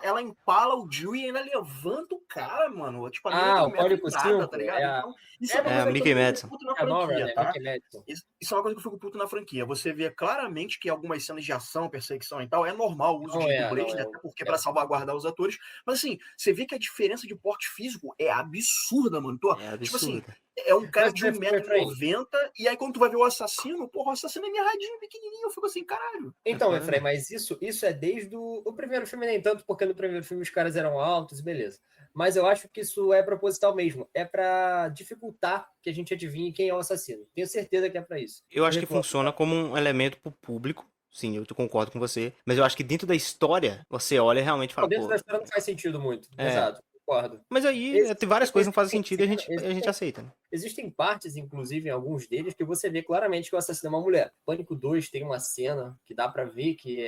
ela empala o Jill e ainda levanta o cara, mano. Tipo, a o Pânico 5, tá ligado? Então, isso é uma a coisa Mickey que eu Madison. fico puto na franquia, tá? Madison. Isso é uma coisa que eu fico puto na franquia. Você vê claramente que algumas cenas de ação, perseguição e tal, é normal o uso de dublês, né? Até porque pra salvaguardar os atores. Mas assim, você vê que a diferença de porte físico é absurda, mano. Tipo assim, é um cara de 1,90m, e aí quando tu vai ver o assassino, porra, o assassino é mirradinho, pequenininho, eu fico assim, caralho. Então, Efraim, mas isso é desde o primeiro filme, nem tanto, porque no primeiro filme os caras eram altos, beleza. Mas eu acho que isso é proposital mesmo. É pra dificultar que a gente adivinhe quem é o assassino. Tenho certeza que é pra isso. Eu acho que funciona como um elemento pro público. Sim, eu concordo com você. Mas eu acho que dentro da história, você olha e realmente fala, dentro da história não faz sentido muito. Exato. Concordo. Mas aí tem várias coisas que não fazem sentido e a gente aceita, né? Existem partes, inclusive, em alguns deles, que você vê claramente que o assassino é uma mulher. Pânico 2 tem uma cena que dá pra ver que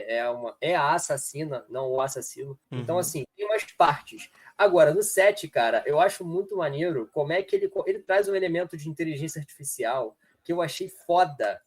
é a assassina, não o assassino. Então, assim, tem umas partes. Agora, no 7, cara, eu acho muito maneiro como é que ele traz um elemento de inteligência artificial que eu achei foda,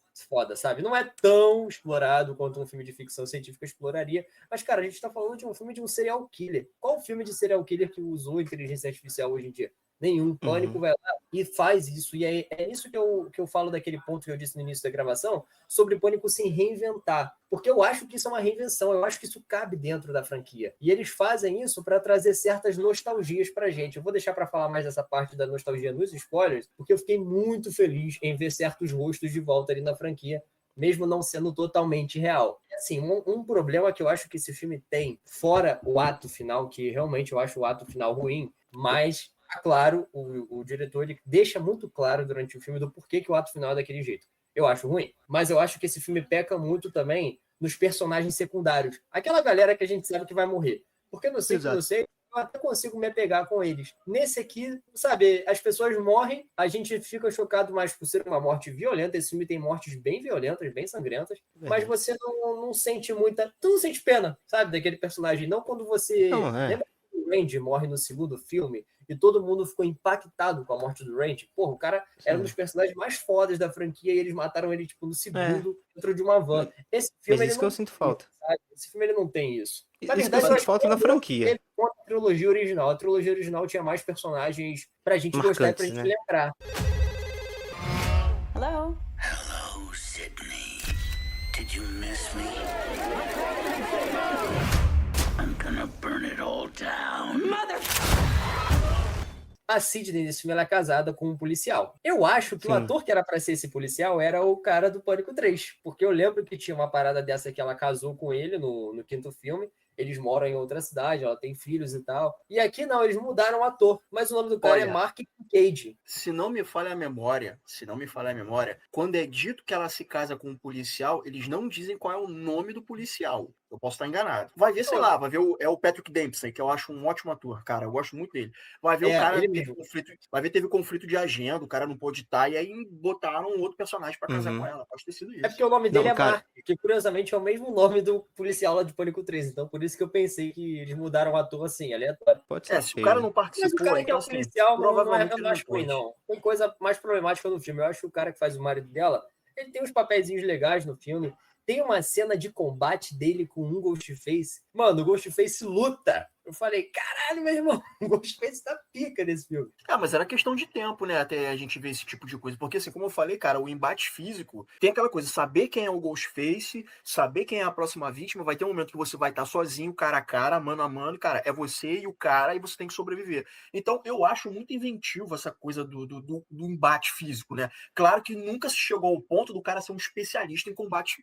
sabe? Não é tão explorado quanto um filme de ficção científica exploraria, mas, cara, a gente tá falando de um filme de um serial killer. Qual filme de serial killer que usou inteligência artificial hoje em dia? Nenhum. Pânico vai lá e faz isso. E é isso que eu falo daquele ponto que eu disse no início da gravação, sobre Pânico se reinventar. Porque eu acho que isso é uma reinvenção, eu acho que isso cabe dentro da franquia. E eles fazem isso para trazer certas nostalgias pra gente. Eu vou deixar para falar mais dessa parte da nostalgia nos spoilers, porque eu fiquei muito feliz em ver certos rostos de volta ali na franquia, mesmo não sendo totalmente real. assim, um problema que eu acho que esse filme tem, fora o ato final, que realmente eu acho o ato final ruim, mas, claro, o diretor ele deixa muito claro durante o filme do porquê que o ato final é daquele jeito. Eu acho ruim, mas eu acho que esse filme peca muito também nos personagens secundários. Aquela galera que a gente sabe que vai morrer. Porque no 5 e no 6, eu até consigo me apegar com eles. Nesse aqui, sabe, as pessoas morrem, a gente fica chocado mais por ser uma morte violenta. Esse filme tem mortes bem violentas, bem sangrentas, mas você não sente muita... Tu não sente pena, sabe, daquele personagem. Não quando você... Não, Lembra que o Randy morre no segundo filme e todo mundo ficou impactado com a morte do Randy? Porra, o cara era um dos personagens mais fodas da franquia e eles mataram ele, tipo, no segundo, dentro de uma van. Esse filme, Mas isso que eu sinto falta. Sabe? Esse filme, ele não tem isso. Na Isso verdade, que eu sinto falta na franquia. ele conta a trilogia original. A trilogia original tinha mais personagens pra gente gostar e pra gente lembrar. Hello? Hello, Sydney. Did you miss me? I'm gonna burn it all down. A Sydney nesse filme ela é casada com um policial. Eu acho que o ator que era pra ser esse policial era o cara do Pânico 3. Porque eu lembro que tinha uma parada dessa que ela casou com ele no quinto filme. Eles moram em outra cidade, ela tem filhos e tal. E aqui não, eles mudaram o ator. Mas o nome do cara é Mark Kincaid. Se não me falha a memória, quando é dito que ela se casa com um policial, eles não dizem qual é o nome do policial. Eu posso estar enganado. Vai ver, sei lá, vai ver o Patrick Dempsey, que eu acho um ótimo ator, cara. Eu gosto muito dele. Vai ver o cara teve conflito de agenda, o cara não pôde estar, e aí botaram um outro personagem pra casar com ela. Pode ter sido isso. É porque o nome dele é Mark, que curiosamente é o mesmo nome do policial lá de Pânico 3. Então por isso que eu pensei que eles mudaram o ator assim, aleatório. Pode ser. Se o cara não participou, mas o cara que é o policial, provavelmente eu não acho ruim, não. Tem coisa mais problemática no filme. Eu acho que o cara que faz o marido dela, ele tem uns papeizinhos legais no filme. Tem uma cena de combate dele com um Ghostface. Mano, o Ghostface luta. Eu falei, caralho, meu irmão, o Ghostface tá pica nesse filme. Mas era questão de tempo, né, até a gente ver esse tipo de coisa. Porque, assim, como eu falei, cara, o embate físico tem aquela coisa, saber quem é o Ghostface, saber quem é a próxima vítima, vai ter um momento que você vai estar sozinho, cara a cara, mano a mano, cara, é você e o cara, e você tem que sobreviver. Então, eu acho muito inventivo essa coisa do embate físico, né? Claro que nunca se chegou ao ponto do cara ser um especialista em combate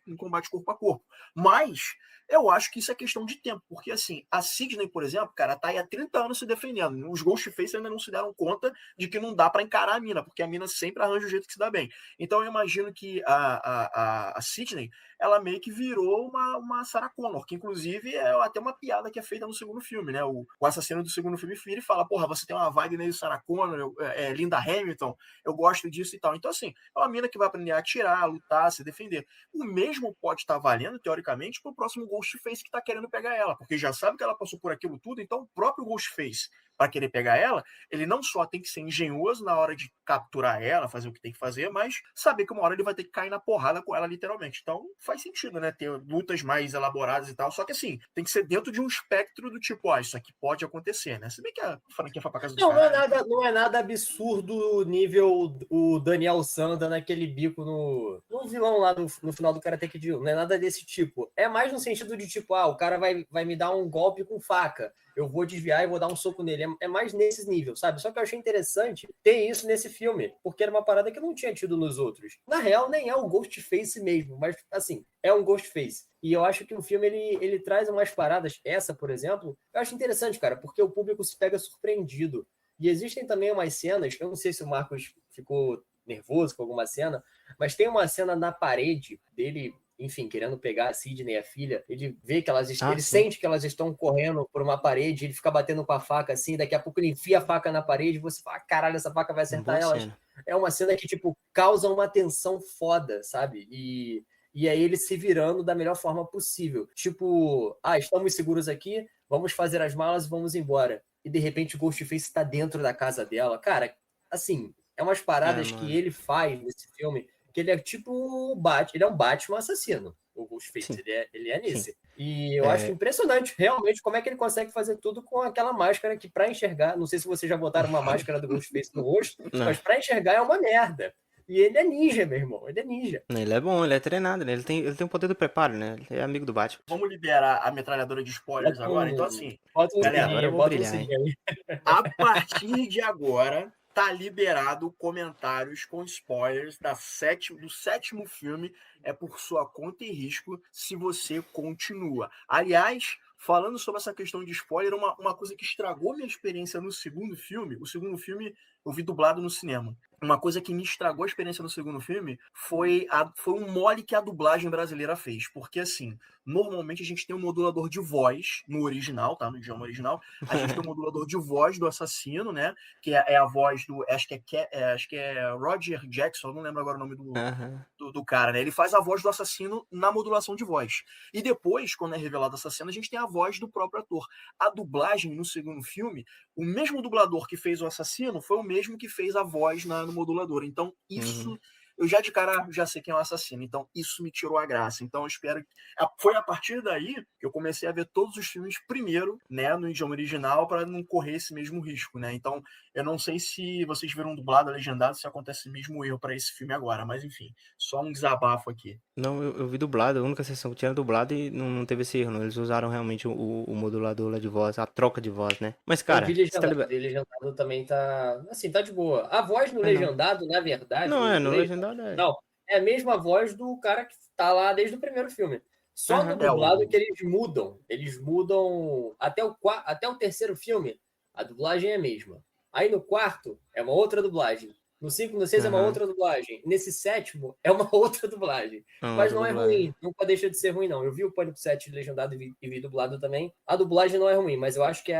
corpo a corpo. Mas eu acho que isso é questão de tempo, porque, assim, a Sydney, por exemplo, cara, tá aí há 30 anos se defendendo. Os Ghostface ainda não se deram conta de que não dá pra encarar a mina, porque a mina sempre arranja o jeito que se dá bem. Então eu imagino que a Sydney, ela meio que virou uma Sarah Connor, que inclusive é até uma piada que é feita no segundo filme, né? O assassino do segundo filme vira e fala, porra, você tem uma vibe meio Sarah Connor, Linda Hamilton, eu gosto disso e tal. Então, assim, é uma mina que vai aprender a atirar, lutar, se defender. O mesmo pode estar valendo, teoricamente, pro próximo Ghostface que tá querendo pegar ela, porque já sabe que ela passou por aquilo tudo, então o próprio Ghostface, para querer pegar ela, ele não só tem que ser engenhoso na hora de capturar ela, fazer o que tem que fazer, mas saber que uma hora ele vai ter que cair na porrada com ela, literalmente. Então faz sentido, né, ter lutas mais elaboradas e tal, só que assim, tem que ser dentro de um espectro do tipo, isso aqui pode acontecer, né? Se bem que a franquia foi pra casa do cara. Não é nada absurdo nível o Daniel San dando aquele bico no vilão lá no final do Karate Kid, não é nada desse tipo. É mais no sentido de tipo, o cara vai me dar um golpe com faca, eu vou desviar e vou dar um soco nele. É mais nesses níveis, sabe? Só que eu achei interessante ter isso nesse filme, porque era uma parada que não tinha tido nos outros. Na real, nem é o Ghostface mesmo, mas, assim, é um Ghostface. E eu acho que o filme, ele traz umas paradas, essa, por exemplo, eu acho interessante, cara, porque o público se pega surpreendido. E existem também umas cenas, eu não sei se o Marcos ficou nervoso com alguma cena, mas tem uma cena na parede dele, enfim, querendo pegar a Sydney, a filha, ele vê que ele sente que elas estão correndo por uma parede, ele fica batendo com a faca assim, daqui a pouco ele enfia a faca na parede, e você fala, caralho, essa faca vai acertar elas. É uma cena que, tipo, causa uma tensão foda, sabe? E aí ele se virando da melhor forma possível. Tipo, estamos seguros aqui, vamos fazer as malas e vamos embora. E de repente o Ghostface está dentro da casa dela. Cara, assim, é umas paradas que ele faz nesse filme, que ele é tipo ele é um Batman assassino, o Ghostface, ele é nesse. Sim. E eu acho impressionante, realmente, como é que ele consegue fazer tudo com aquela máscara que, pra enxergar, não sei se vocês já botaram uma máscara do Ghostface no rosto, mas pra enxergar é uma merda. E ele é ninja, meu irmão, ele é ninja. Ele é bom, ele é treinado, né? Ele tem o poder do preparo, né? Ele é amigo do Batman. Vamos liberar a metralhadora de spoilers agora? Então, assim, galera, agora eu vou brilhar, a partir de agora, tá liberado comentários com spoilers do sétimo filme. É por sua conta e risco se você continua. Aliás, falando sobre essa questão de spoiler, uma coisa que estragou minha experiência no segundo filme, o segundo filme eu vi dublado no cinema. Uma coisa que me estragou a experiência no segundo filme foi um mole que a dublagem brasileira fez. Porque, assim, normalmente a gente tem um modulador de voz no original, tá? No idioma original. A gente tem um modulador de voz do assassino, né? Que é a voz do... Acho que é Roger Jackson, não lembro agora o nome do cara, né? Ele faz a voz do assassino na modulação de voz. E depois, quando é revelada essa cena, a gente tem a voz do próprio ator. A dublagem no segundo filme, o mesmo dublador que fez o assassino foi o mesmo que fez a voz no modulador. Então, isso... Eu já de cara já sei quem é o assassino. Então, isso me tirou a graça. Então, eu espero... Foi a partir daí que eu comecei a ver todos os filmes primeiro, né? No idioma original, para não correr esse mesmo risco, né? Então, eu não sei se vocês viram dublado ou legendado, se acontece o mesmo erro para esse filme agora. Mas, enfim, só um desabafo aqui. Não, eu vi dublado, a única sessão que tinha dublado e não teve esse erro, não. Eles usaram realmente o modulador lá de voz, a troca de voz, né? Mas, cara, o legendado também tá... Assim, tá de boa. A voz no legendado, na verdade... No legendado é... Não, é a mesma voz do cara que tá lá desde o primeiro filme. Só no dublado que eles mudam. Eles mudam... Até o terceiro filme, a dublagem é a mesma. Aí no quarto, é uma outra dublagem. No 5, no 6 é uma outra dublagem. Nesse sétimo, é uma outra dublagem. Mas não é ruim. Nunca deixa de ser ruim, não. Eu vi o Pânico 7 legendado e vi dublado também. A dublagem não é ruim, mas eu acho que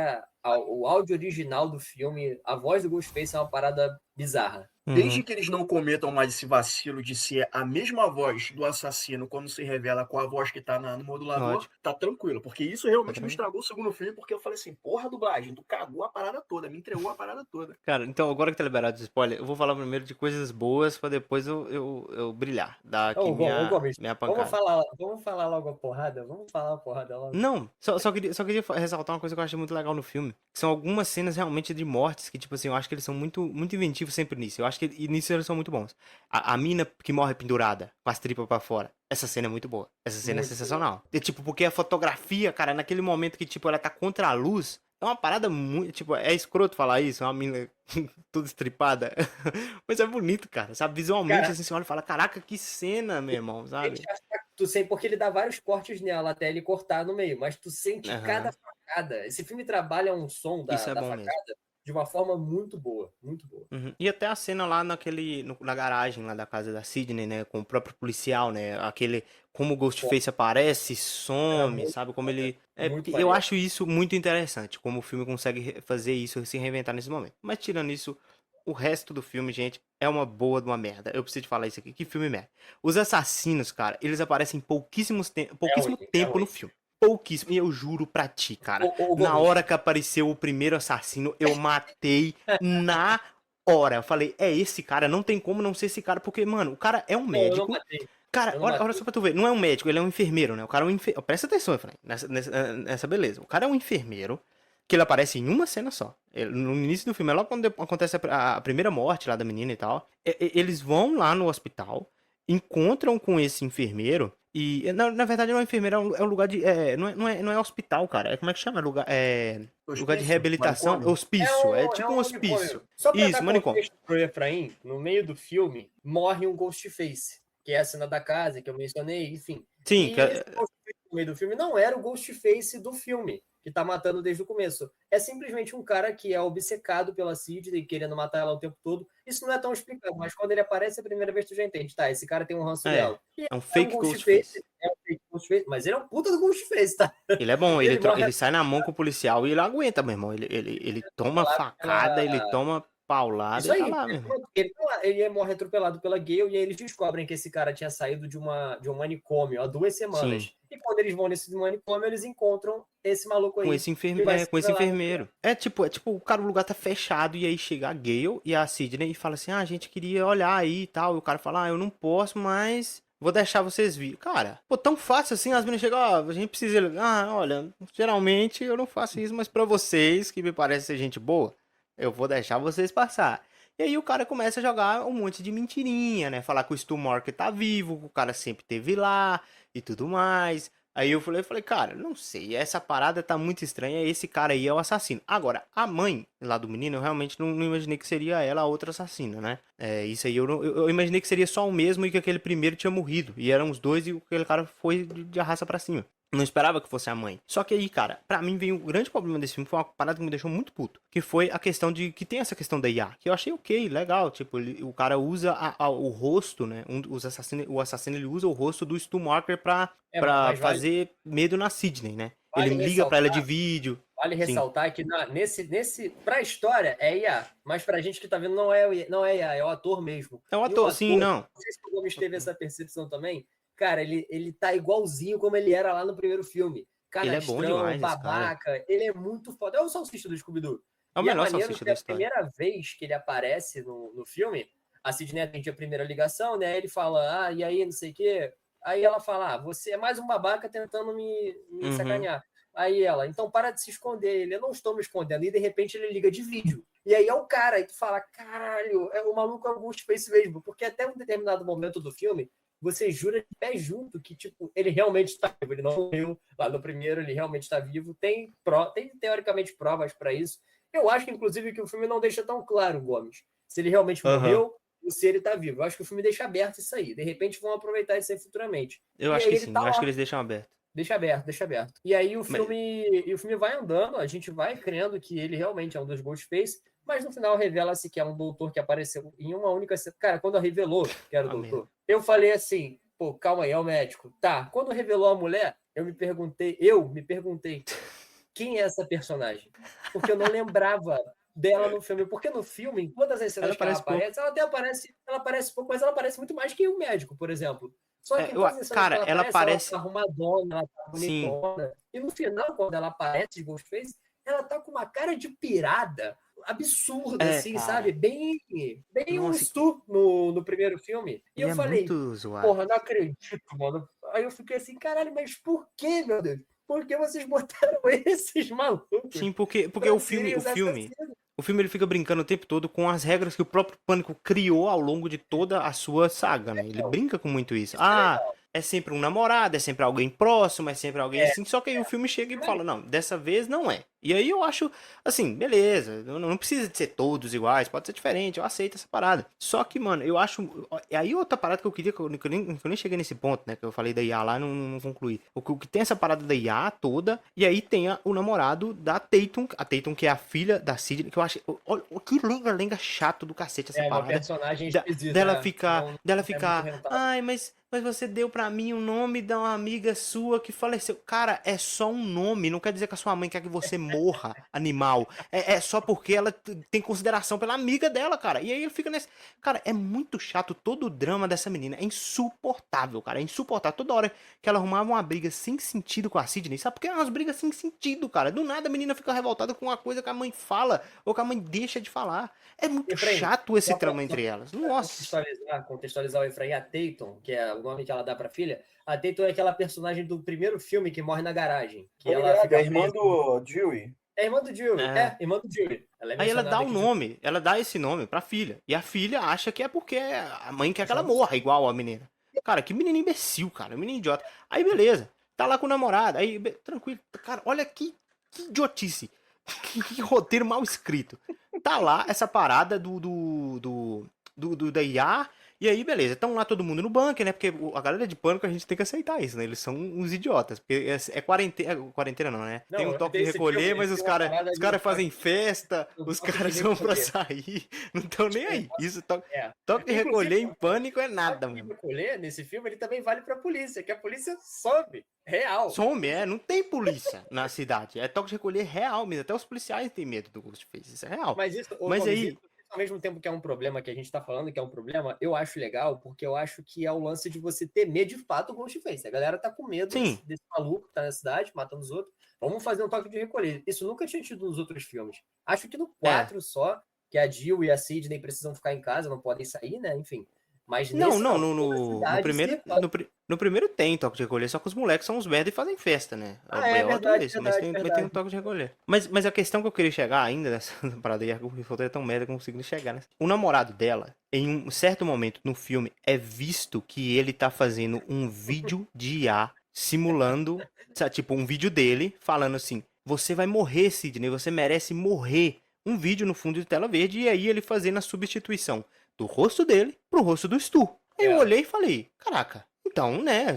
o áudio original do filme, a voz do Ghostface é uma parada bizarra. Desde que eles não cometam mais esse vacilo de ser a mesma voz do assassino quando se revela com a voz que tá no modulador, tá tranquilo. Porque isso realmente me estragou o segundo filme, porque eu falei assim, porra, dublagem, tu cagou a parada toda, me entregou a parada toda. Cara, então agora que tá liberado de spoiler, eu vou falar primeiro de coisas boas pra depois eu brilhar, dar aqui minha pancada. Vamos falar logo a porrada? Vamos falar a porrada logo? Não, só queria ressaltar uma coisa que eu achei muito legal no filme. Que são algumas cenas realmente de mortes que, tipo assim, eu acho que eles são muito, muito inventivos sempre nisso. Eu acho que nisso eles são muito bons. A mina que morre pendurada, com as tripas pra fora. Essa cena é muito boa. Essa cena é sensacional. E, tipo, porque a fotografia, cara, naquele momento que, tipo, ela tá contra a luz, é uma parada muito, tipo, é escroto falar isso, é uma mina toda estripada. Mas é bonito, cara, sabe? Visualmente, cara, assim, você olha e fala, caraca, que cena, meu irmão, sabe? Tu sente, porque ele dá vários cortes nela até ele cortar no meio, mas tu sente cada facada. Esse filme trabalha um som da facada mesmo, de uma forma muito boa, muito boa. E até a cena lá na garagem lá da casa da Sidney, né, com o próprio policial, né, como o Ghostface aparece, some, sabe, como ele... eu acho isso muito interessante, como o filme consegue fazer isso, se reinventar nesse momento. Mas tirando isso, o resto do filme, gente, é uma boa de uma merda. Eu preciso te falar isso aqui, que filme merda. Os assassinos, cara, eles aparecem pouquíssimo tempo no filme. Pouquíssimo. E eu juro pra ti, cara. Na hora que apareceu o primeiro assassino, eu matei na hora. Eu falei, é esse cara, não tem como não ser esse cara, porque, mano, o cara é um médico. Cara, olha só pra tu ver, não é um médico, ele é um enfermeiro, né? O cara é um enfermeiro. Presta atenção, Efraim, nessa beleza. O cara é um enfermeiro, que ele aparece em uma cena só. No início do filme, é logo quando acontece a primeira morte lá da menina e tal. Eles vão lá no hospital, encontram com esse enfermeiro. E, na verdade, não é enfermeira, é um lugar de... não é hospital, cara. Como é que chama? Lugar de reabilitação. Manicômio. Hospício. É tipo um hospício. Só pra dar contexto pro Efraim, no meio do filme, morre um Ghostface. Que é a cena da casa que eu mencionei, enfim. Sim. Esse Ghostface no meio do filme não era o Ghostface do filme, que tá matando desde o começo. É simplesmente um cara que é obcecado pela Sidney, querendo matar ela o tempo todo. Isso não é tão explicado, mas quando ele aparece a primeira vez tu já entende. Tá, esse cara tem um ranço dela. É um fake Ghostface. É um fake Ghostface, mas ele é um puta do Ghostface, tá? Ele é bom, ele sai na mão com o policial e ele aguenta, meu irmão. Ele toma facada, ele toma paulada. Isso aí, tá lá, meu irmão. Ele morre atropelado pela Gale e aí eles descobrem que esse cara tinha saído de um manicômio há 2 semanas. Sim. E quando eles vão nesse manicômio, eles encontram esse maluco aí. Com esse enfermeiro. É tipo, o cara, o lugar tá fechado e aí chega a Gale e a Sidney e fala assim, a gente queria olhar aí e tal. E o cara fala, eu não posso, mas vou deixar vocês vir. Cara, tão fácil assim, as meninas chegam, a gente precisa... olha, geralmente eu não faço isso, mas pra vocês, que me parece ser gente boa, eu vou deixar vocês passar. E aí o cara começa a jogar um monte de mentirinha, né? Falar que o Stu Mark tá vivo, que o cara sempre esteve lá e tudo mais. Aí eu falei, cara, não sei, essa parada tá muito estranha, esse cara aí é o assassino. Agora, a mãe lá do menino, eu realmente não imaginei que seria ela a outra assassina, né? Isso aí eu imaginei que seria só o mesmo e que aquele primeiro tinha morrido. E eram os dois e aquele cara foi de arrasta pra cima. Não esperava que fosse a mãe. Só que aí, cara, pra mim veio o grande problema desse filme, foi uma parada que me deixou muito puto. Que foi a questão de, que tem essa questão da IA. Que eu achei ok, legal. Tipo, o cara usa o rosto, né? O assassino, ele usa o rosto do Stu Marker pra fazer medo na Sidney, né? Ele liga pra ela de vídeo. Vale ressaltar que pra história é IA, mas pra gente que tá vendo não é IA, é o ator mesmo. É o ator, sim, não. Não sei se o Gomes teve essa percepção também. Cara, ele tá igualzinho como ele era lá no primeiro filme. Ele é bom demais, babaca, ele é muito foda. É o salsicha do Scooby-Doo. É o melhor salsicha da história. A primeira vez que ele aparece no filme, a Sidney atende a primeira ligação, né? Ele fala, e aí, não sei o quê. Aí ela fala, você é mais um babaca tentando me sacanear. Aí ela, então para de se esconder. Ele, eu não estou me escondendo. E de repente ele liga de vídeo. E aí é o cara, e tu fala, caralho, o maluco é o Ghostface mesmo. Porque até um determinado momento do filme, você jura de pé junto que, tipo, ele realmente está vivo. Ele não morreu lá no primeiro, ele realmente está vivo. Tem teoricamente provas para isso. Eu acho, inclusive, que o filme não deixa tão claro, Gomes, se ele realmente morreu ou se ele está vivo. Eu acho que o filme deixa aberto isso aí. De repente vão aproveitar isso aí futuramente. Eu acho que sim, eu acho que eles deixam aberto. Deixa aberto. E aí o filme vai andando, a gente vai crendo que ele realmente é um dos Ghostface, mas no final revela-se que é um doutor que apareceu em uma única... Cara, quando revelou que era o doutor, eu falei assim, pô, calma aí, é o médico. Tá, quando revelou a mulher, eu me perguntei, quem é essa personagem? Porque eu não lembrava dela no filme. Porque no filme, em todas as cenas que ela aparece, ela aparece pouco, mas ela aparece muito mais que o médico, por exemplo. Só que ela parece ela tá arrumadona, ela tá bonitona. Sim. E no final, quando ela aparece de Ghostface, ela tá com uma cara de pirada absurda, assim, cara. Sabe? Bem um Stu no primeiro filme. E eu falei, porra, não acredito, mano. Aí eu fiquei assim, caralho, mas por que, meu Deus? Por que vocês botaram esses malucos? Sim, porque o filme ele fica brincando o tempo todo com as regras que o próprio Pânico criou ao longo de toda a sua saga, né? Ele brinca com muito isso. É sempre um namorado, é sempre alguém próximo, é sempre alguém assim. Só que aí o filme chega e fala, não, dessa vez não é. E aí eu acho, assim, beleza, não precisa de ser todos iguais, pode ser diferente, eu aceito essa parada. Só que, mano, eu acho... Aí outra parada que eu queria, que eu nem cheguei nesse ponto, né, que eu falei da IA lá e não concluí. O que tem essa parada da IA toda, e aí tem o namorado da Tatum, a Tatum que é a filha da Sidney, que eu acho... Olha, que lenga chato do cacete essa parada. É uma personagem esquisita. Dela ficar, ai, mas você deu pra mim o nome de uma amiga sua que faleceu. Cara, é só um nome, não quer dizer que a sua mãe quer que você morra, animal. É só porque ela tem consideração pela amiga dela, cara. E aí ele fica nesse... Cara, é muito chato todo o drama dessa menina. É insuportável, cara. É insuportável. Toda hora que ela arrumava uma briga sem sentido com a Sidney, sabe? Porque é umas brigas sem sentido, cara. Do nada a menina fica revoltada com uma coisa que a mãe fala ou que a mãe deixa de falar. É muito chato esse trama entre elas. Nossa. Contextualizar o Efraim, a Tatum, que é o nome que ela dá pra filha, a Tatum é aquela personagem do primeiro filme que morre na garagem. Que ela fica a irmã do Dewey. É irmã do Dewey, irmã do Dewey. Aí ela dá o nome, ela dá esse nome pra filha. E a filha acha que é porque a mãe quer que ela morra igual a menina. Cara, que menino imbecil, cara, menino idiota. Aí beleza, tá lá com o namorado, aí tranquilo. Cara, olha que idiotice. Que roteiro mal escrito. Tá lá essa parada da IA. E aí, beleza, estão lá todo mundo no bunker, né? Porque a galera de Pânico a gente tem que aceitar isso, né? Eles são uns idiotas. Porque é quarentena não, né? Tem um toque de recolher, mas os caras fazem festa, os caras vão pra sair. Não estão nem aí. Isso, toque de recolher em Pânico é nada, mano. O toque de recolher, nesse filme, ele também vale pra polícia, que a polícia some. Real. Some, não tem polícia na cidade. É toque de recolher real mesmo. Até os policiais têm medo do Ghostface. Isso é real. Mas aí... Ao mesmo tempo que é um problema que a gente tá falando que é um problema, eu acho legal, porque eu acho que é o lance de você temer de fato o Ghostface. A galera tá com medo desse maluco que tá na cidade, matando os outros. Vamos fazer um toque de recolher. Isso nunca tinha tido nos outros filmes. Acho que no 4 só, que a Jill e a Sidney precisam ficar em casa, não podem sair, né? Enfim. Mas no primeiro tem toque de recolher, só que os moleques são uns merda e fazem festa, né? É verdade, mas tem um toque de recolher. Mas a questão que eu queria chegar ainda nessa parada aí, o roteiro é tão merda que eu não consigo chegar, né? O namorado dela, em um certo momento no filme, é visto que ele tá fazendo um vídeo de IA simulando, sabe, tipo, um vídeo dele falando assim: você vai morrer, Sidney, você merece morrer. Um vídeo no fundo de tela verde, e aí ele fazendo a substituição do rosto dele pro rosto do Stu. Aí eu olhei e falei: caraca, então, né,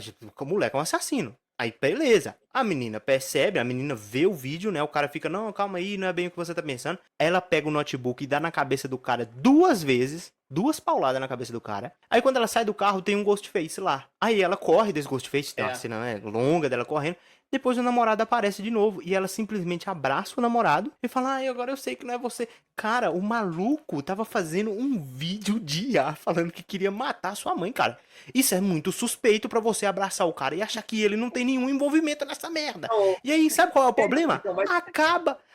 o moleque é um assassino. Aí, beleza. A menina percebe, a menina vê o vídeo, né? O cara fica, não, calma aí, não é bem o que você tá pensando. Ela pega o notebook e dá na cabeça do cara 2 vezes, 2 pauladas na cabeça do cara. Aí quando ela sai do carro, tem um Ghostface lá. Aí ela corre desse Ghostface, tem uma cena, né, longa dela correndo. Depois o namorado aparece de novo e ela simplesmente abraça o namorado e fala, ai, agora eu sei que não é você. Cara, o maluco tava fazendo um vídeo de IA falando que queria matar sua mãe, cara. Isso é muito suspeito pra você abraçar o cara e achar que ele não tem nenhum envolvimento nessa merda. E aí, sabe qual é o problema?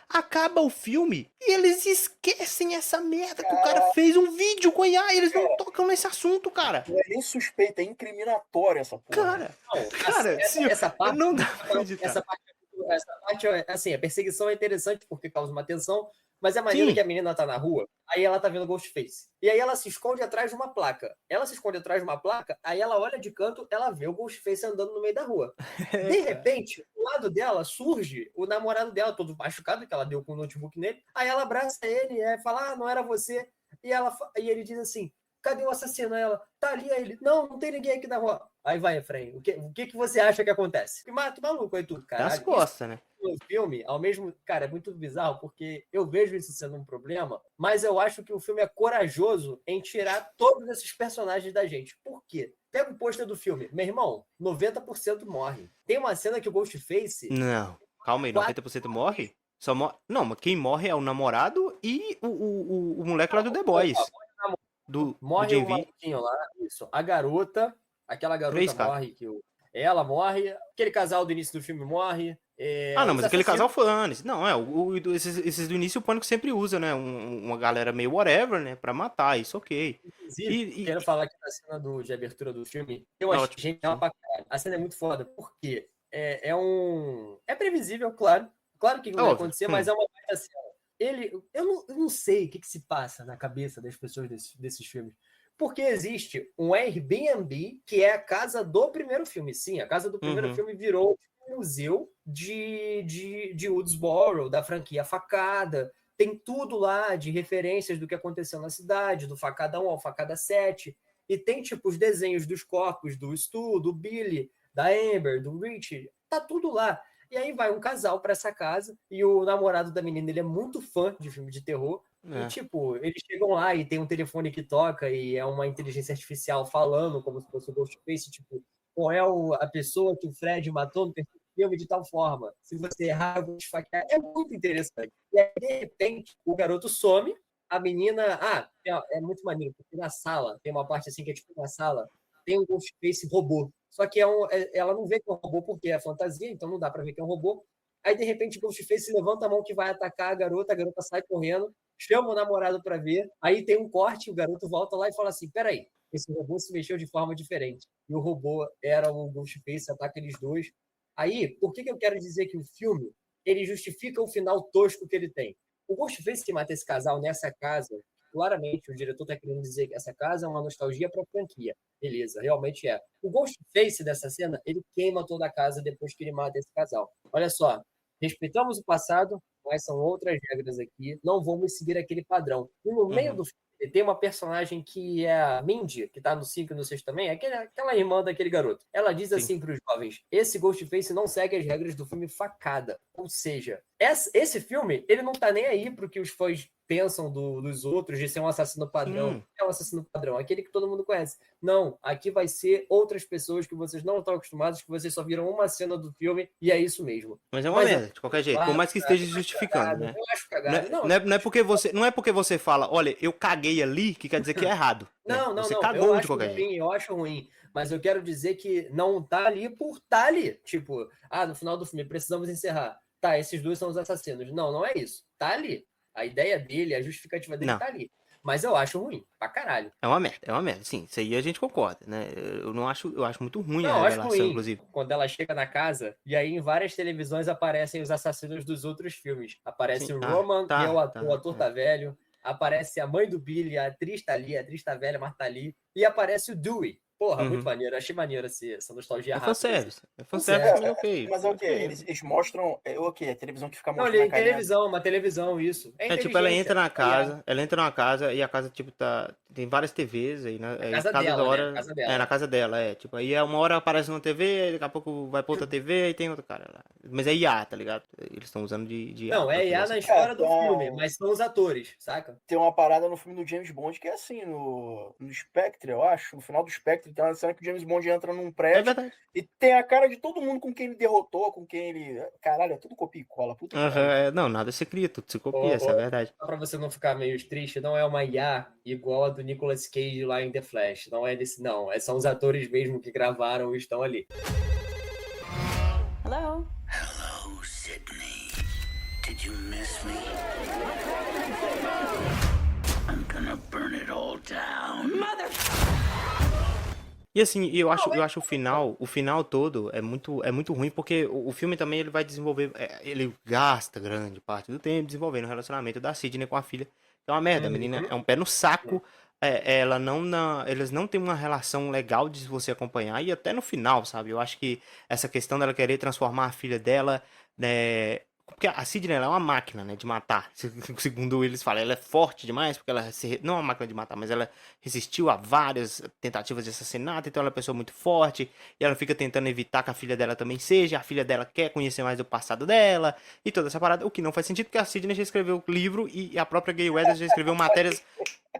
Acaba o filme e eles esquecem essa merda que o cara fez um vídeo com IA e eles não tocam nesse assunto, cara. Não é nem suspeita, é incriminatória essa porra. Cara, essa parte, não dá pra acreditar. essa parte, assim, a perseguição é interessante porque causa uma tensão, mas é maneiro que a menina tá na rua, aí ela tá vendo o Ghostface. E aí ela se esconde atrás de uma placa. Aí ela olha de canto, ela vê o Ghostface andando no meio da rua. De repente, do lado dela surge o namorado dela, todo machucado, que ela deu com o notebook nele. Aí ela abraça ele, fala, não era você. E ele diz assim, cadê o assassino? Aí ela, tá ali. Aí ele, não tem ninguém aqui na rua. Aí vai, Efraim, o que você acha que acontece? Que mata o maluco aí tudo, cara. Das costas, né? O filme, ao mesmo... Cara, é muito bizarro, porque eu vejo isso sendo um problema, mas eu acho que o filme é corajoso em tirar todos esses personagens da gente. Por quê? Pega o pôster do filme. Meu irmão, 90% morre. Tem uma cena que o Ghostface... Não, calma aí, 90% morre? Só Não, mas quem morre é o namorado e o moleque lá do The Boys. Morre do o maluquinho lá, isso. A garota, aquela garota 3, morre, ela morre, aquele casal do início do filme morre. Não, mas aquele casal foi antes. Não, esses do início o Pânico sempre usa, né? Uma galera meio whatever, né? Pra matar, isso ok. Inclusive, quero falar aqui da cena de abertura do filme. Eu achei genial pra caralho. A cena é muito foda, porque é previsível, claro. Claro que não vai acontecer, mas é uma baita cena. Eu não sei o que se passa na cabeça das pessoas desses filmes. Porque existe um Airbnb, que é a casa do primeiro filme. Sim, a casa do primeiro filme virou um museu de Woodsboro, da franquia Facada. Tem tudo lá de referências do que aconteceu na cidade, do Facada 1 ao Facada 7. E tem, tipo, os desenhos dos corpos do Stu, do Billy, da Amber, do Rich. Tá tudo lá. E aí vai um casal para essa casa e o namorado da menina, ele é muito fã de filme de terror. E, tipo, eles chegam lá e tem um telefone que toca e é uma inteligência artificial falando como se fosse o Ghostface, tipo, qual é a pessoa que o Fred matou no filme de tal forma. Se você errar, eu vou te esfaquear. É muito interessante. E aí, de repente, o garoto some, a menina... é muito maneiro, porque na sala, tem uma parte assim que é tipo uma sala, tem um Ghostface robô. Só que ela não vê que é um robô porque é fantasia, então não dá pra ver que é um robô. Aí, de repente, o Ghostface levanta a mão que vai atacar a garota sai correndo, chama o namorado pra ver, aí tem um corte, o garoto volta lá e fala assim, peraí, esse robô se mexeu de forma diferente. E o robô era o Ghostface, ataca eles dois. Aí, por que eu quero dizer que o filme, ele justifica o final tosco que ele tem? O Ghostface que mata esse casal nessa casa, claramente o diretor está querendo dizer que essa casa é uma nostalgia para a franquia. Beleza, realmente é. O Ghostface dessa cena, ele queima toda a casa depois que ele mata esse casal. Olha só, respeitamos o passado, mas são outras regras aqui, não vamos seguir aquele padrão. E no meio do filme tem uma personagem que é a Mindy, que tá no 5 e no 6 também, aquela irmã daquele garoto. Ela diz assim para os jovens, esse Ghostface não segue as regras do filme Facada. Ou seja, esse filme, ele não tá nem aí pro que os fãs pensam dos outros de ser um assassino padrão. É um assassino padrão, aquele que todo mundo conhece. Não, aqui vai ser outras pessoas que vocês não estão acostumados, que vocês só viram uma cena do filme e é isso mesmo. Mas é uma merda, de qualquer jeito, por mais que esteja justificando, né? Eu acho cagado. Não é porque você fala, olha, eu caguei ali, que quer dizer que é errado. Não, você cagou de qualquer jeito. Eu acho ruim, mas eu quero dizer que não tá ali por tá ali. Tipo, no final do filme, precisamos encerrar. Tá, esses dois são os assassinos. Não é isso. Tá ali. A ideia dele, a justificativa dele tá ali. Mas eu acho ruim, pra caralho. É uma merda. Sim, isso aí a gente concorda, né? Eu acho muito ruim a revelação, acho ruim, inclusive. Quando ela chega na casa, e aí em várias televisões aparecem os assassinos dos outros filmes. Aparece o Roman, que é o ator tá velho. Aparece a mãe do Billy, a atriz tá ali, a atriz tá velha, mas tá ali. E aparece o Dewey, Porra, Uhum. muito maneiro. Achei maneiro essa nostalgia É rápida. fanservice. É Fanservice. fanservice, mas ok. Mas é o quê? Ok. Eles mostram. É o quê? É televisão que fica Não, mostrando ele a é carinha. televisão, uma televisão, isso. É É tipo, ela inteligência. entra na IA. casa, e a casa, tipo, tem várias TVs aí, né? Aí casa cada dela, né? hora. Casa É, dela. na casa dela, é. Tipo, aí uma hora aparece uma TV, aí daqui a pouco vai pra outra TV e tem outro cara lá. Mas é IA, tá ligado? Eles estão usando de IA. Não, pra é fazer IA essa na parada. história do Então- filme, mas são os atores, saca? Tem uma parada no filme do James Bond que é assim, no Spectre, eu acho. No final do Spectre, tem uma cena que o James Bond entra num É prédio verdade. e tem a cara de todo mundo com quem ele derrotou, com quem ele. Caralho, é tudo copia e cola. Puta que Aham, pariu. não, nada se cria, tudo se copia, essa é a verdade. Só pra você não ficar meio triste, não é uma IA igual a do Nicolas Cage lá em The Flash. Não é desse, não. São os atores mesmo que gravaram e estão ali. Hello? Hello, Sydney. Did you miss me? I'm gonna burn it all down. E assim, eu acho o final todo é muito ruim, porque o filme também ele vai desenvolver, ele gasta grande parte do tempo desenvolvendo o relacionamento da Sidney com a filha, que é uma merda, a menina é um pé no saco, eles não têm uma relação legal de você acompanhar, e até no final, sabe, eu acho que essa questão dela querer transformar a filha dela, né, porque a Sidney ela é uma máquina, né, de matar. Segundo eles falam, ela é forte demais, porque não é uma máquina de matar, mas ela resistiu a várias tentativas de assassinato, então ela é uma pessoa muito forte, e ela fica tentando evitar que a filha dela também seja, a filha dela quer conhecer mais do passado dela, e toda essa parada, o que não faz sentido, porque a Sidney já escreveu livro, e a própria Gay Weathers já escreveu matérias,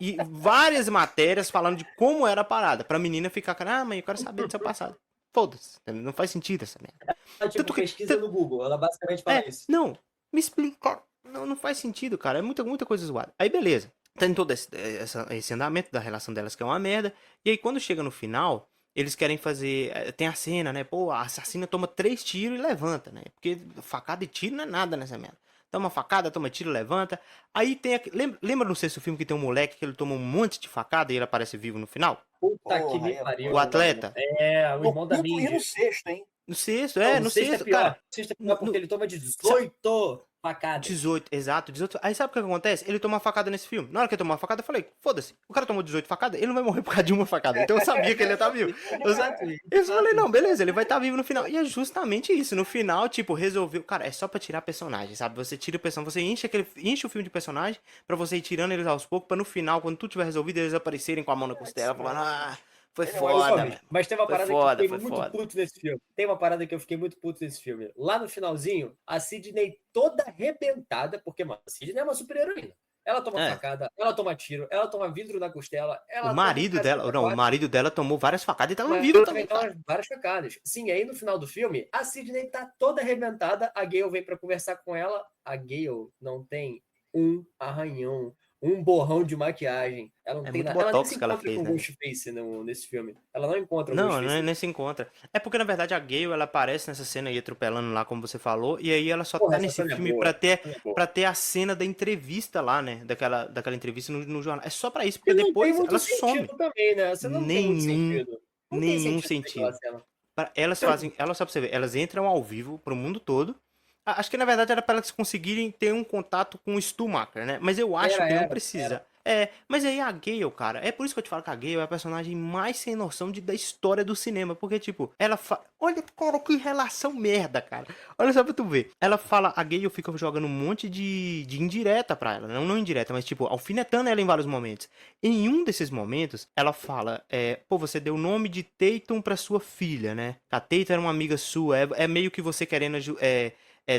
e várias matérias falando de como era a parada, pra menina ficar, mãe, eu quero saber do seu passado. Foda-se, não faz sentido essa merda. Tipo, Tanto que- pesquisa no Google. Ela basicamente fala isso. Não, me explica. Não faz sentido, cara. É muita coisa zoada. Aí, beleza. Tem todo esse andamento da relação delas que é uma merda. E aí, quando chega no final, eles querem fazer. Tem a cena, né? Pô, a assassina toma 3 tiros e levanta, né? Porque facada e tiro não é nada nessa merda. Toma facada, toma tiro, levanta. Aí tem. Lembra no sexto filme que tem um moleque que ele toma um monte de facada e ele aparece vivo no final? Puta Porra, que me é pariu. O atleta? O No irmão da quinto e Mindy. no sexto, hein? No sexto, Não, no sexto sexto, é pior. cara. O sexto é pior porque ele toma 18 facadas. 18, exato, 18. Aí sabe o que acontece? Ele toma uma facada nesse filme. Na hora que ele tomou uma facada, eu falei, foda-se, o cara tomou 18 facadas, ele não vai morrer por causa de uma facada. Então eu sabia que ele ia estar vivo. Eu falei, não, beleza, ele vai estar vivo no final. E é justamente isso. No final, tipo, resolveu. Cara, é só pra tirar personagem, sabe? Você tira o personagem, você enche o filme de personagem pra você ir tirando eles aos poucos, pra no final, quando tudo tiver resolvido, eles aparecerem com a mão na costela, falando, foi foda, velho. Mas tem uma Foi parada foda, que eu foi fiquei muito foda. puto nesse filme. Tem uma parada que eu fiquei muito puto nesse filme. Lá no finalzinho, a Sidney toda arrebentada, porque, mano, a Sidney é uma super-heroína. Ela toma É. facada, ela toma tiro, ela toma vidro na costela. Ela O marido toma dela, não, o marido dela tomou várias facadas e tava Mas vivo ela também, toma cara. várias facadas. Sim, aí no final do filme, a Sidney tá toda arrebentada, a Gale vem pra conversar com ela, a Gale não tem um arranhão, um borrão de maquiagem. Ela não É tem muito nada. Ela nem botox se que ela encontra fez, com né? Ghostface nesse filme. Ela não encontra o Não, Ghostface. nem se encontra. É porque, na verdade, a Gale, ela aparece nessa cena aí, atropelando lá, como você falou, e aí ela só Porra, tá essa nesse cena é filme boa, pra ter, essa cena é boa. pra ter a cena da entrevista lá, né? Daquela entrevista no jornal. É só pra isso, porque E não depois tem muito ela sentido some. também, né? Você não tem muito Nenhum- sentido. Não tem nenhum naquela sentido. cena. Elas fazem, só pra você ver, elas entram ao vivo pro mundo todo. Acho que, na verdade, era pra elas conseguirem ter um contato com o Stumacher, né? Mas eu acho que não precisa. Mas aí a Gale, cara, é por isso que eu te falo que a Gale é a personagem mais sem noção da história do cinema. Porque, tipo, olha, cara, que relação merda, cara. Olha só pra tu ver. Ela fala, a Gale fica jogando um monte de indireta pra ela. Não indireta, mas, tipo, alfinetando ela em vários momentos. Em um desses momentos, ela fala, pô, você deu o nome de Tatum pra sua filha, né? A Tatum era uma amiga sua. É meio que você querendo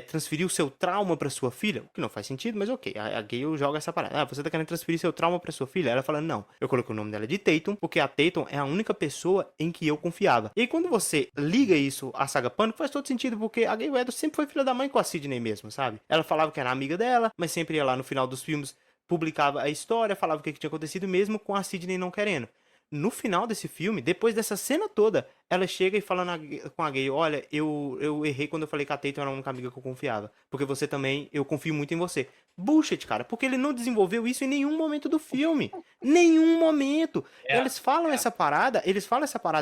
transferir o seu trauma pra sua filha, o que não faz sentido, mas ok, a Gale joga essa parada. Você tá querendo transferir seu trauma pra sua filha? Ela fala, não, eu coloquei o nome dela de Tatum, porque a Tatum é a única pessoa em que eu confiava. E aí quando você liga isso à saga Pânico, faz todo sentido, porque a Gale Weathers sempre foi filha da mãe com a Sidney mesmo, sabe? Ela falava que era amiga dela, mas sempre ia lá no final dos filmes, publicava a história, falava o que tinha acontecido mesmo com a Sidney não querendo. No final desse filme, depois dessa cena toda, ela chega e fala com a Gale, olha, eu errei quando eu falei que a Tatum era a única amiga que eu confiava. Porque você também, eu confio muito em você. Bullshit, cara, porque ele não desenvolveu isso em nenhum momento do filme. Nenhum momento. Eles falam essa parada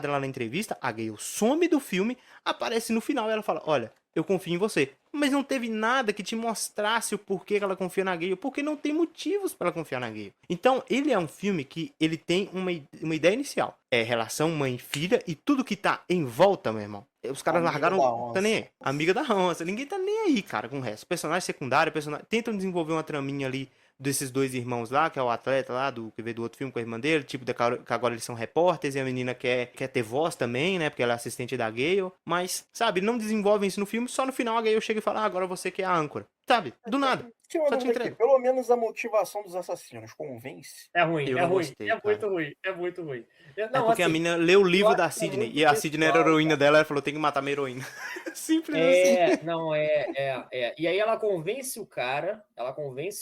lá na entrevista, a Gale some do filme, aparece no final e ela fala, olha, eu confio em você. Mas não teve nada que te mostrasse o porquê que ela confia na Gale, porque não tem motivos pra ela confiar na Gale. Então, ele é um filme que ele tem uma ideia inicial. É relação mãe-filha e tudo que tá em volta, meu irmão. Os caras Amiga largaram, da onça. tá nem aí. Amiga da onça. Ninguém tá nem aí, cara, com o resto. Personagem secundário, tentam desenvolver uma traminha ali desses dois irmãos lá, que é o atleta lá, que veio do outro filme com a irmã dele, tipo, que agora eles são repórteres, e a menina quer ter voz também, né, porque ela é assistente da Gale, mas, sabe, não desenvolvem isso no filme, só no final a Gale chega e fala, agora você que é a âncora, sabe, do nada. Tinha uma Só te dúvida aqui. entrega. Pelo menos a motivação dos assassinos convence? É ruim, Eu é não ruim, gostei, é cara. muito ruim, é muito ruim. É porque a menina leu o livro eu da acho Sidney, muito e a Sidney era a pessoal, heroína dela, ela falou, tem que matar minha heroína. Simples assim. Não, E aí ela convence o cara,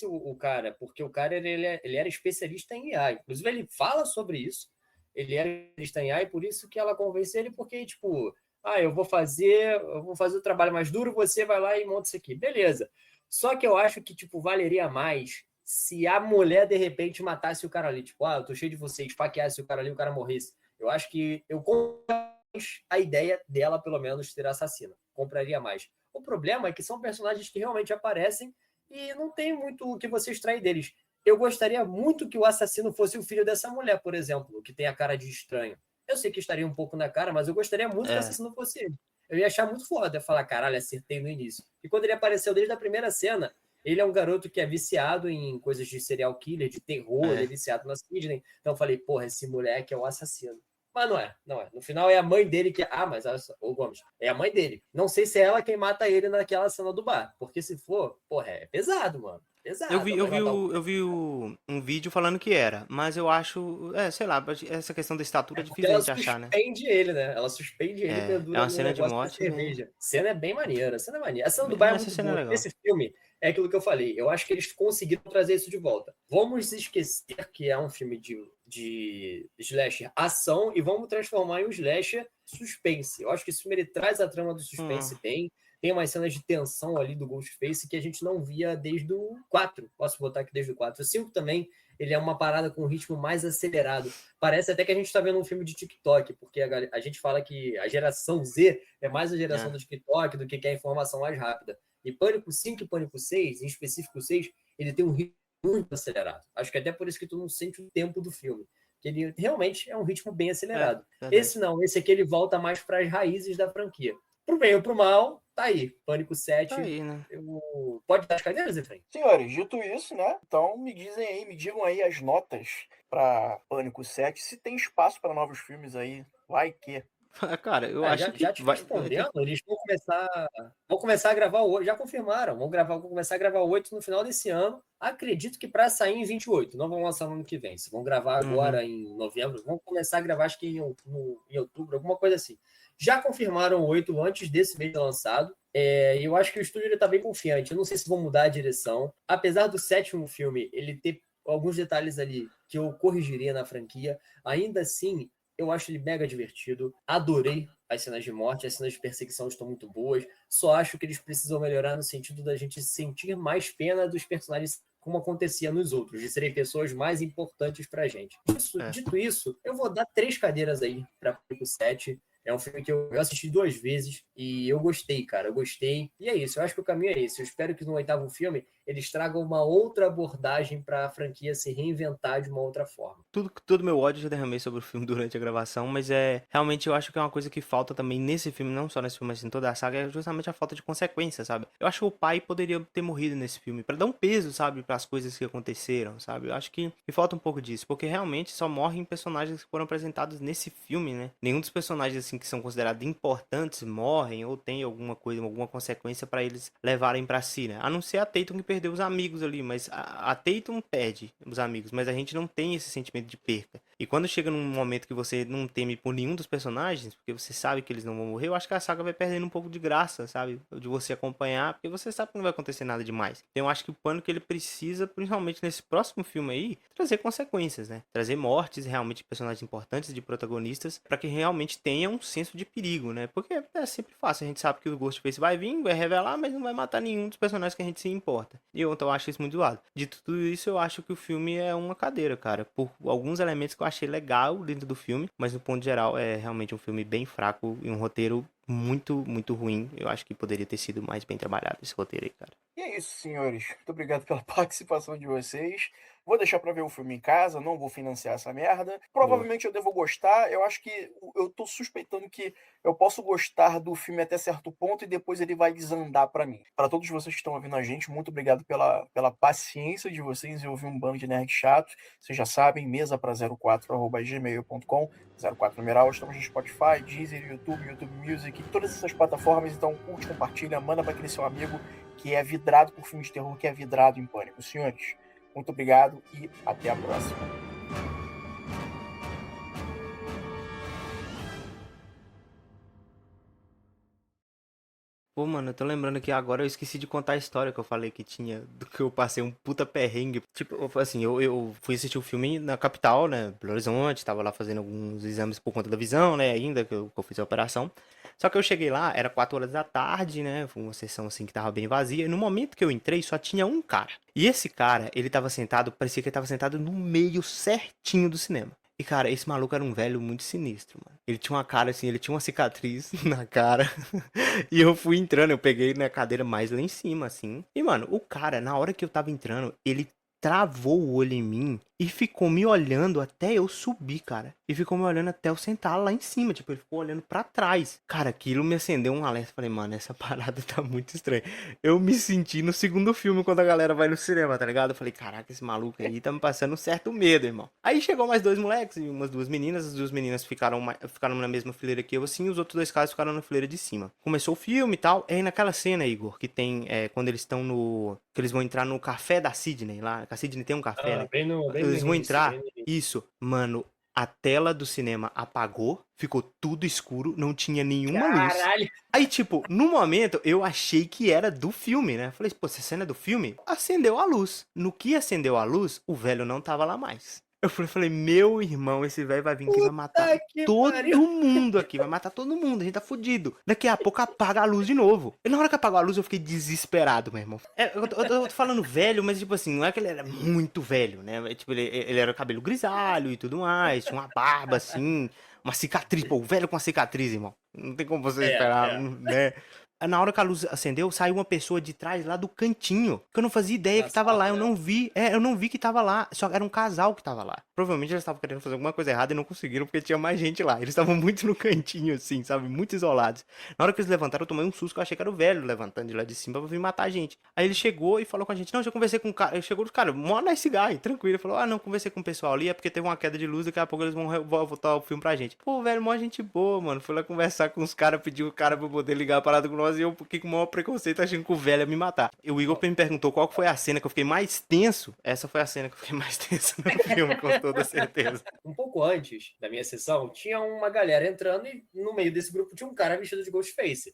o cara, porque o cara ele era especialista em IA. Inclusive, ele fala sobre isso. Ele era especialista em IA e por isso que ela convence ele, porque, tipo, eu vou fazer o trabalho mais duro, você vai lá e monta isso aqui. Beleza. Só que eu acho que, tipo, valeria mais se a mulher, de repente, matasse o cara ali. Tipo, eu tô cheio de você, esfaqueasse o cara ali, o cara morresse. Eu acho que eu a ideia dela, pelo menos, ter assassina. Compraria mais. O problema é que são personagens que realmente aparecem e não tem muito o que você extrair deles. Eu gostaria muito que o assassino fosse o filho dessa mulher, por exemplo, que tem a cara de estranho. Eu sei que estaria um pouco na cara, mas eu gostaria muito que o assassino fosse ele. Eu ia achar muito foda, falar, caralho, acertei no início. E quando ele apareceu desde a primeira cena, ele é um garoto que é viciado em coisas de serial killer, de terror, ele é viciado na Sidney. Então eu falei, porra, esse moleque é o assassino. Mas não é. No final é a mãe dele que... o Gomes, é a mãe dele. Não sei se é ela quem mata ele naquela cena do bar. Porque se for, porra, é pesado, mano. Pesado. Eu vi um vídeo falando que era, mas eu acho, sei lá, essa questão da estatura é difícil de achar, né? Ela suspende ele, né? Ela suspende ele É uma cena de morte. Cerveja. Cena é bem maneira, a cena é maneira. A cena do bar é muito boa. Esse filme é aquilo que eu falei. Eu acho que eles conseguiram trazer isso de volta. Vamos esquecer que é um filme de slasher ação e vamos transformar em um slasher suspense. Eu acho que esse filme ele traz a trama do suspense bem. Tem umas cenas de tensão ali do Ghostface que a gente não via desde o 4. Posso botar aqui desde o 4. O 5 também, ele é uma parada com um ritmo mais acelerado. Parece até que a gente está vendo um filme de TikTok, porque a gente fala que a geração Z é mais a geração do TikTok do que quer informação mais rápida. E Pânico 5 e Pânico 6, em específico o 6, ele tem um ritmo muito acelerado. Acho que até por isso que tu não sente o tempo do filme. Que ele realmente é um ritmo bem acelerado. Esse não, esse aqui ele volta mais para as raízes da franquia. Pro bem ou pro mal, tá aí. Pânico 7. Tá aí, né? Pode dar as cadeiras, Efraim? Senhores, dito isso, né? Então me digam aí as notas pra Pânico 7, se tem espaço para novos filmes aí. Vai que. Cara, eu acho que... Já te respondendo, eles vão começar a gravar o 8, já confirmaram, vão começar a gravar o 8 no final desse ano, acredito que para sair em 28, não vão lançar no ano que vem, se vão gravar agora em novembro, vão começar a gravar acho que em outubro, alguma coisa assim. Já confirmaram o 8 antes desse mês de lançado, eu acho que o estúdio está bem confiante, eu não sei se vão mudar a direção, apesar do 7º filme, ele ter alguns detalhes ali que eu corrigiria na franquia, ainda assim, eu acho ele mega divertido. Adorei as cenas de morte, as cenas de perseguição estão muito boas. Só acho que eles precisam melhorar no sentido da gente sentir mais pena dos personagens como acontecia nos outros, de serem pessoas mais importantes pra gente. Dito isso, eu vou dar 3 cadeiras aí pra Pânico 7. É um filme que eu assisti 2 vezes e eu gostei, cara. Eu gostei. E é isso, eu acho que o caminho é esse. Eu espero que no 8º filme eles tragam uma outra abordagem para a franquia se reinventar de uma outra forma. Todo meu ódio eu já derramei sobre o filme durante a gravação, mas realmente eu acho que é uma coisa que falta também nesse filme, não só nesse filme, mas em toda a saga, é justamente a falta de consequência, sabe? Eu acho que o pai poderia ter morrido nesse filme, para dar um peso, sabe, para as coisas que aconteceram, sabe? Eu acho que falta um pouco disso, porque realmente só morrem personagens que foram apresentados nesse filme, né? Nenhum dos personagens, assim, que são considerados importantes morrem ou tem alguma coisa, alguma consequência para eles levarem para si, né? A não ser a Tatum que perdeu os amigos ali, mas a Tatum perde os amigos, mas a gente não tem esse sentimento de perca. E quando chega num momento que você não teme por nenhum dos personagens, porque você sabe que eles não vão morrer, eu acho que a saga vai perdendo um pouco de graça, sabe? De você acompanhar, porque você sabe que não vai acontecer nada demais. Então eu acho que o Pânico ele precisa, principalmente nesse próximo filme aí, trazer consequências, né? Trazer mortes realmente de personagens importantes, de protagonistas, para que realmente tenha um senso de perigo, né? Porque é sempre fácil, a gente sabe que o Ghostface vai vir, vai revelar, mas não vai matar nenhum dos personagens que a gente se importa. E então eu acho isso muito zoado. De tudo isso, eu acho que o filme é uma cadeira, cara, por alguns elementos que eu acho achei legal dentro do filme, mas no ponto geral é realmente um filme bem fraco e um roteiro muito, muito ruim. Eu acho que poderia ter sido mais bem trabalhado esse roteiro aí, cara. E é isso, senhores. Muito obrigado pela participação de vocês. Vou deixar pra ver o filme em casa, não vou financiar essa merda. Provavelmente eu devo gostar. Eu acho que eu tô suspeitando que eu posso gostar do filme até certo ponto e depois ele vai desandar pra mim. Pra todos vocês que estão ouvindo a gente, muito obrigado pela paciência de vocês em ouvir um bando de nerd chato. Vocês já sabem, mesa pra 04@gmail.com, 04 numeral. Estamos no Spotify, Deezer, YouTube Music, todas essas plataformas. Então curte, compartilha, manda pra aquele seu amigo que é vidrado por filme de terror, que é vidrado em pânico. Senhores, muito obrigado e até a próxima. Pô, mano, eu tô lembrando aqui agora, eu esqueci de contar a história que eu falei que tinha, do que eu passei um puta perrengue. Tipo, assim, eu fui assistir o filme na capital, né, Belo Horizonte, tava lá fazendo alguns exames por conta da visão, né, ainda que eu fiz a operação. Só que eu cheguei lá, era 4 horas da tarde, né, foi uma sessão assim que tava bem vazia, e no momento que eu entrei só tinha um cara. E esse cara, ele tava sentado, parecia que ele tava sentado no meio certinho do cinema. E, cara, esse maluco era um velho muito sinistro, mano. Ele tinha uma cara assim, ele tinha uma cicatriz na cara. E eu fui entrando, eu peguei na cadeira mais lá em cima, assim. E, mano, o cara, na hora que eu tava entrando, ele travou o olho em mim e ficou me olhando até eu subir, cara. E ficou me olhando até eu sentar lá em cima. Tipo, ele ficou olhando pra trás. Cara, aquilo me acendeu um alerta. Falei, mano, essa parada tá muito estranha. Eu me senti no segundo filme quando a galera vai no cinema, tá ligado? Eu falei, caraca, esse maluco aí tá me passando um certo medo, irmão. Aí chegou mais 2 moleques e umas 2 meninas. As 2 meninas ficaram na mesma fileira que eu, assim. Os outros 2 caras ficaram na fileira de cima. Começou o filme e tal. E aí naquela cena, Igor, que tem quando eles estão no... Que eles vão entrar no café da Sidney lá. A Sidney tem um café, né? Eles vão entrar... Isso, mano, a tela do cinema apagou, ficou tudo escuro, não tinha nenhuma luz. Aí, tipo, no momento, eu achei que era do filme, né? Falei, pô, essa cena é do filme? Acendeu a luz. No que acendeu a luz, o velho não tava lá mais. Eu falei, meu irmão, esse velho vai vir aqui e vai matar todo mundo aqui, vai matar todo mundo, a gente tá fudido. Daqui a pouco apaga a luz de novo. E na hora que apagou a luz, eu fiquei desesperado, meu irmão. Eu tô falando velho, mas tipo assim, não é que ele era muito velho, né? Tipo, ele era cabelo grisalho e tudo mais, tinha uma barba assim, uma cicatriz. Pô, o velho com uma cicatriz, irmão. Não tem como você esperar, né? Na hora que a luz acendeu, saiu uma pessoa de trás lá do cantinho, que eu não fazia ideia que tava lá, eu não vi que tava lá, só era um casal que tava lá. Provavelmente eles estavam querendo fazer alguma coisa errada e não conseguiram, porque tinha mais gente lá. Eles estavam muito no cantinho, assim, sabe, muito isolados. Na hora que eles levantaram, eu tomei um susto, que eu achei que era o velho levantando de lá de cima pra vir matar a gente. Aí ele chegou e falou com a gente, não, já conversei com o cara, ele chegou, cara, mó nice guy, tranquilo. Ele falou, ah, não, conversei com o pessoal ali, é porque teve uma queda de luz, daqui a pouco eles vão voltar o filme pra gente. Pô, velho, mó gente boa, mano, fui lá conversar com os caras, pediu o cara pra poder ligar a parada com nós, e eu fiquei com o maior preconceito achando que o velho ia me matar. E o Igor me perguntou qual foi a cena que eu fiquei mais tenso. Essa foi a cena que eu fiquei mais tenso no filme, com toda certeza. Um pouco antes da minha sessão, tinha uma galera entrando e no meio desse grupo tinha um cara vestido de Ghostface.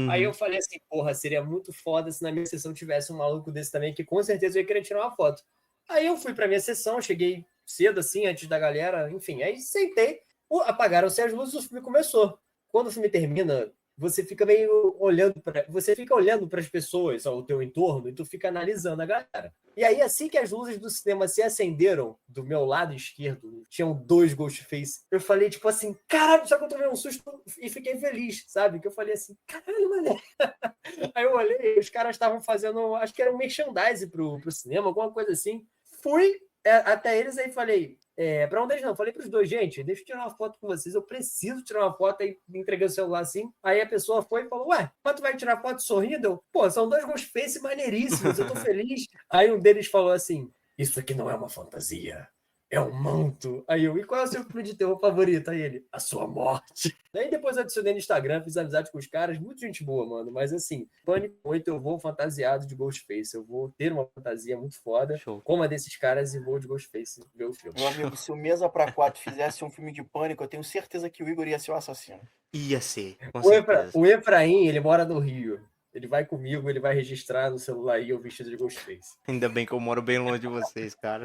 Aí eu falei assim, porra, seria muito foda se na minha sessão tivesse um maluco desse também, que com certeza eu ia querer tirar uma foto. Aí eu fui pra minha sessão, cheguei cedo assim, antes da galera, enfim, aí sentei, apagaram-se as luzes e o filme começou. Quando o filme termina, você fica meio olhando para as pessoas ao teu entorno e tu fica analisando a galera. E aí, assim que as luzes do cinema se acenderam, do meu lado esquerdo, tinham 2 Ghostface. Eu falei, tipo assim, caralho, só que eu tomei um susto e fiquei feliz, sabe? Que eu falei assim, caralho, mano. Aí eu olhei, os caras estavam fazendo, acho que era um merchandise pro cinema, alguma coisa assim. Fui até eles aí falei, pra um deles não, falei pros 2, gente, deixa eu tirar uma foto com vocês, eu preciso tirar uma foto, aí me entreguei o celular assim, aí a pessoa foi e falou, ué, mas tu vai tirar foto sorrindo? Eu, pô, são 2 Ghostface maneiríssimos, eu tô feliz. Aí um deles falou assim, isso aqui não é uma fantasia, é um manto. Aí eu, e qual é o seu filme de terror favorito? Aí ele, a sua morte. Daí depois eu adicionei no Instagram, fiz amizade com os caras, muito gente boa, mano. Mas assim, Pânico 8 eu vou fantasiado de Ghostface. Eu vou ter uma fantasia muito foda, como a desses caras, e vou de Ghostface ver o filme. Meu amigo, se o Mesa pra 4 fizesse um filme de Pânico, eu tenho certeza que o Igor ia ser o assassino. Ia ser, com certeza. O Efraim, ele mora no Rio. Ele vai comigo, ele vai registrar no celular aí eu vestido de Ghostface. Ainda bem que eu moro bem longe de vocês, cara.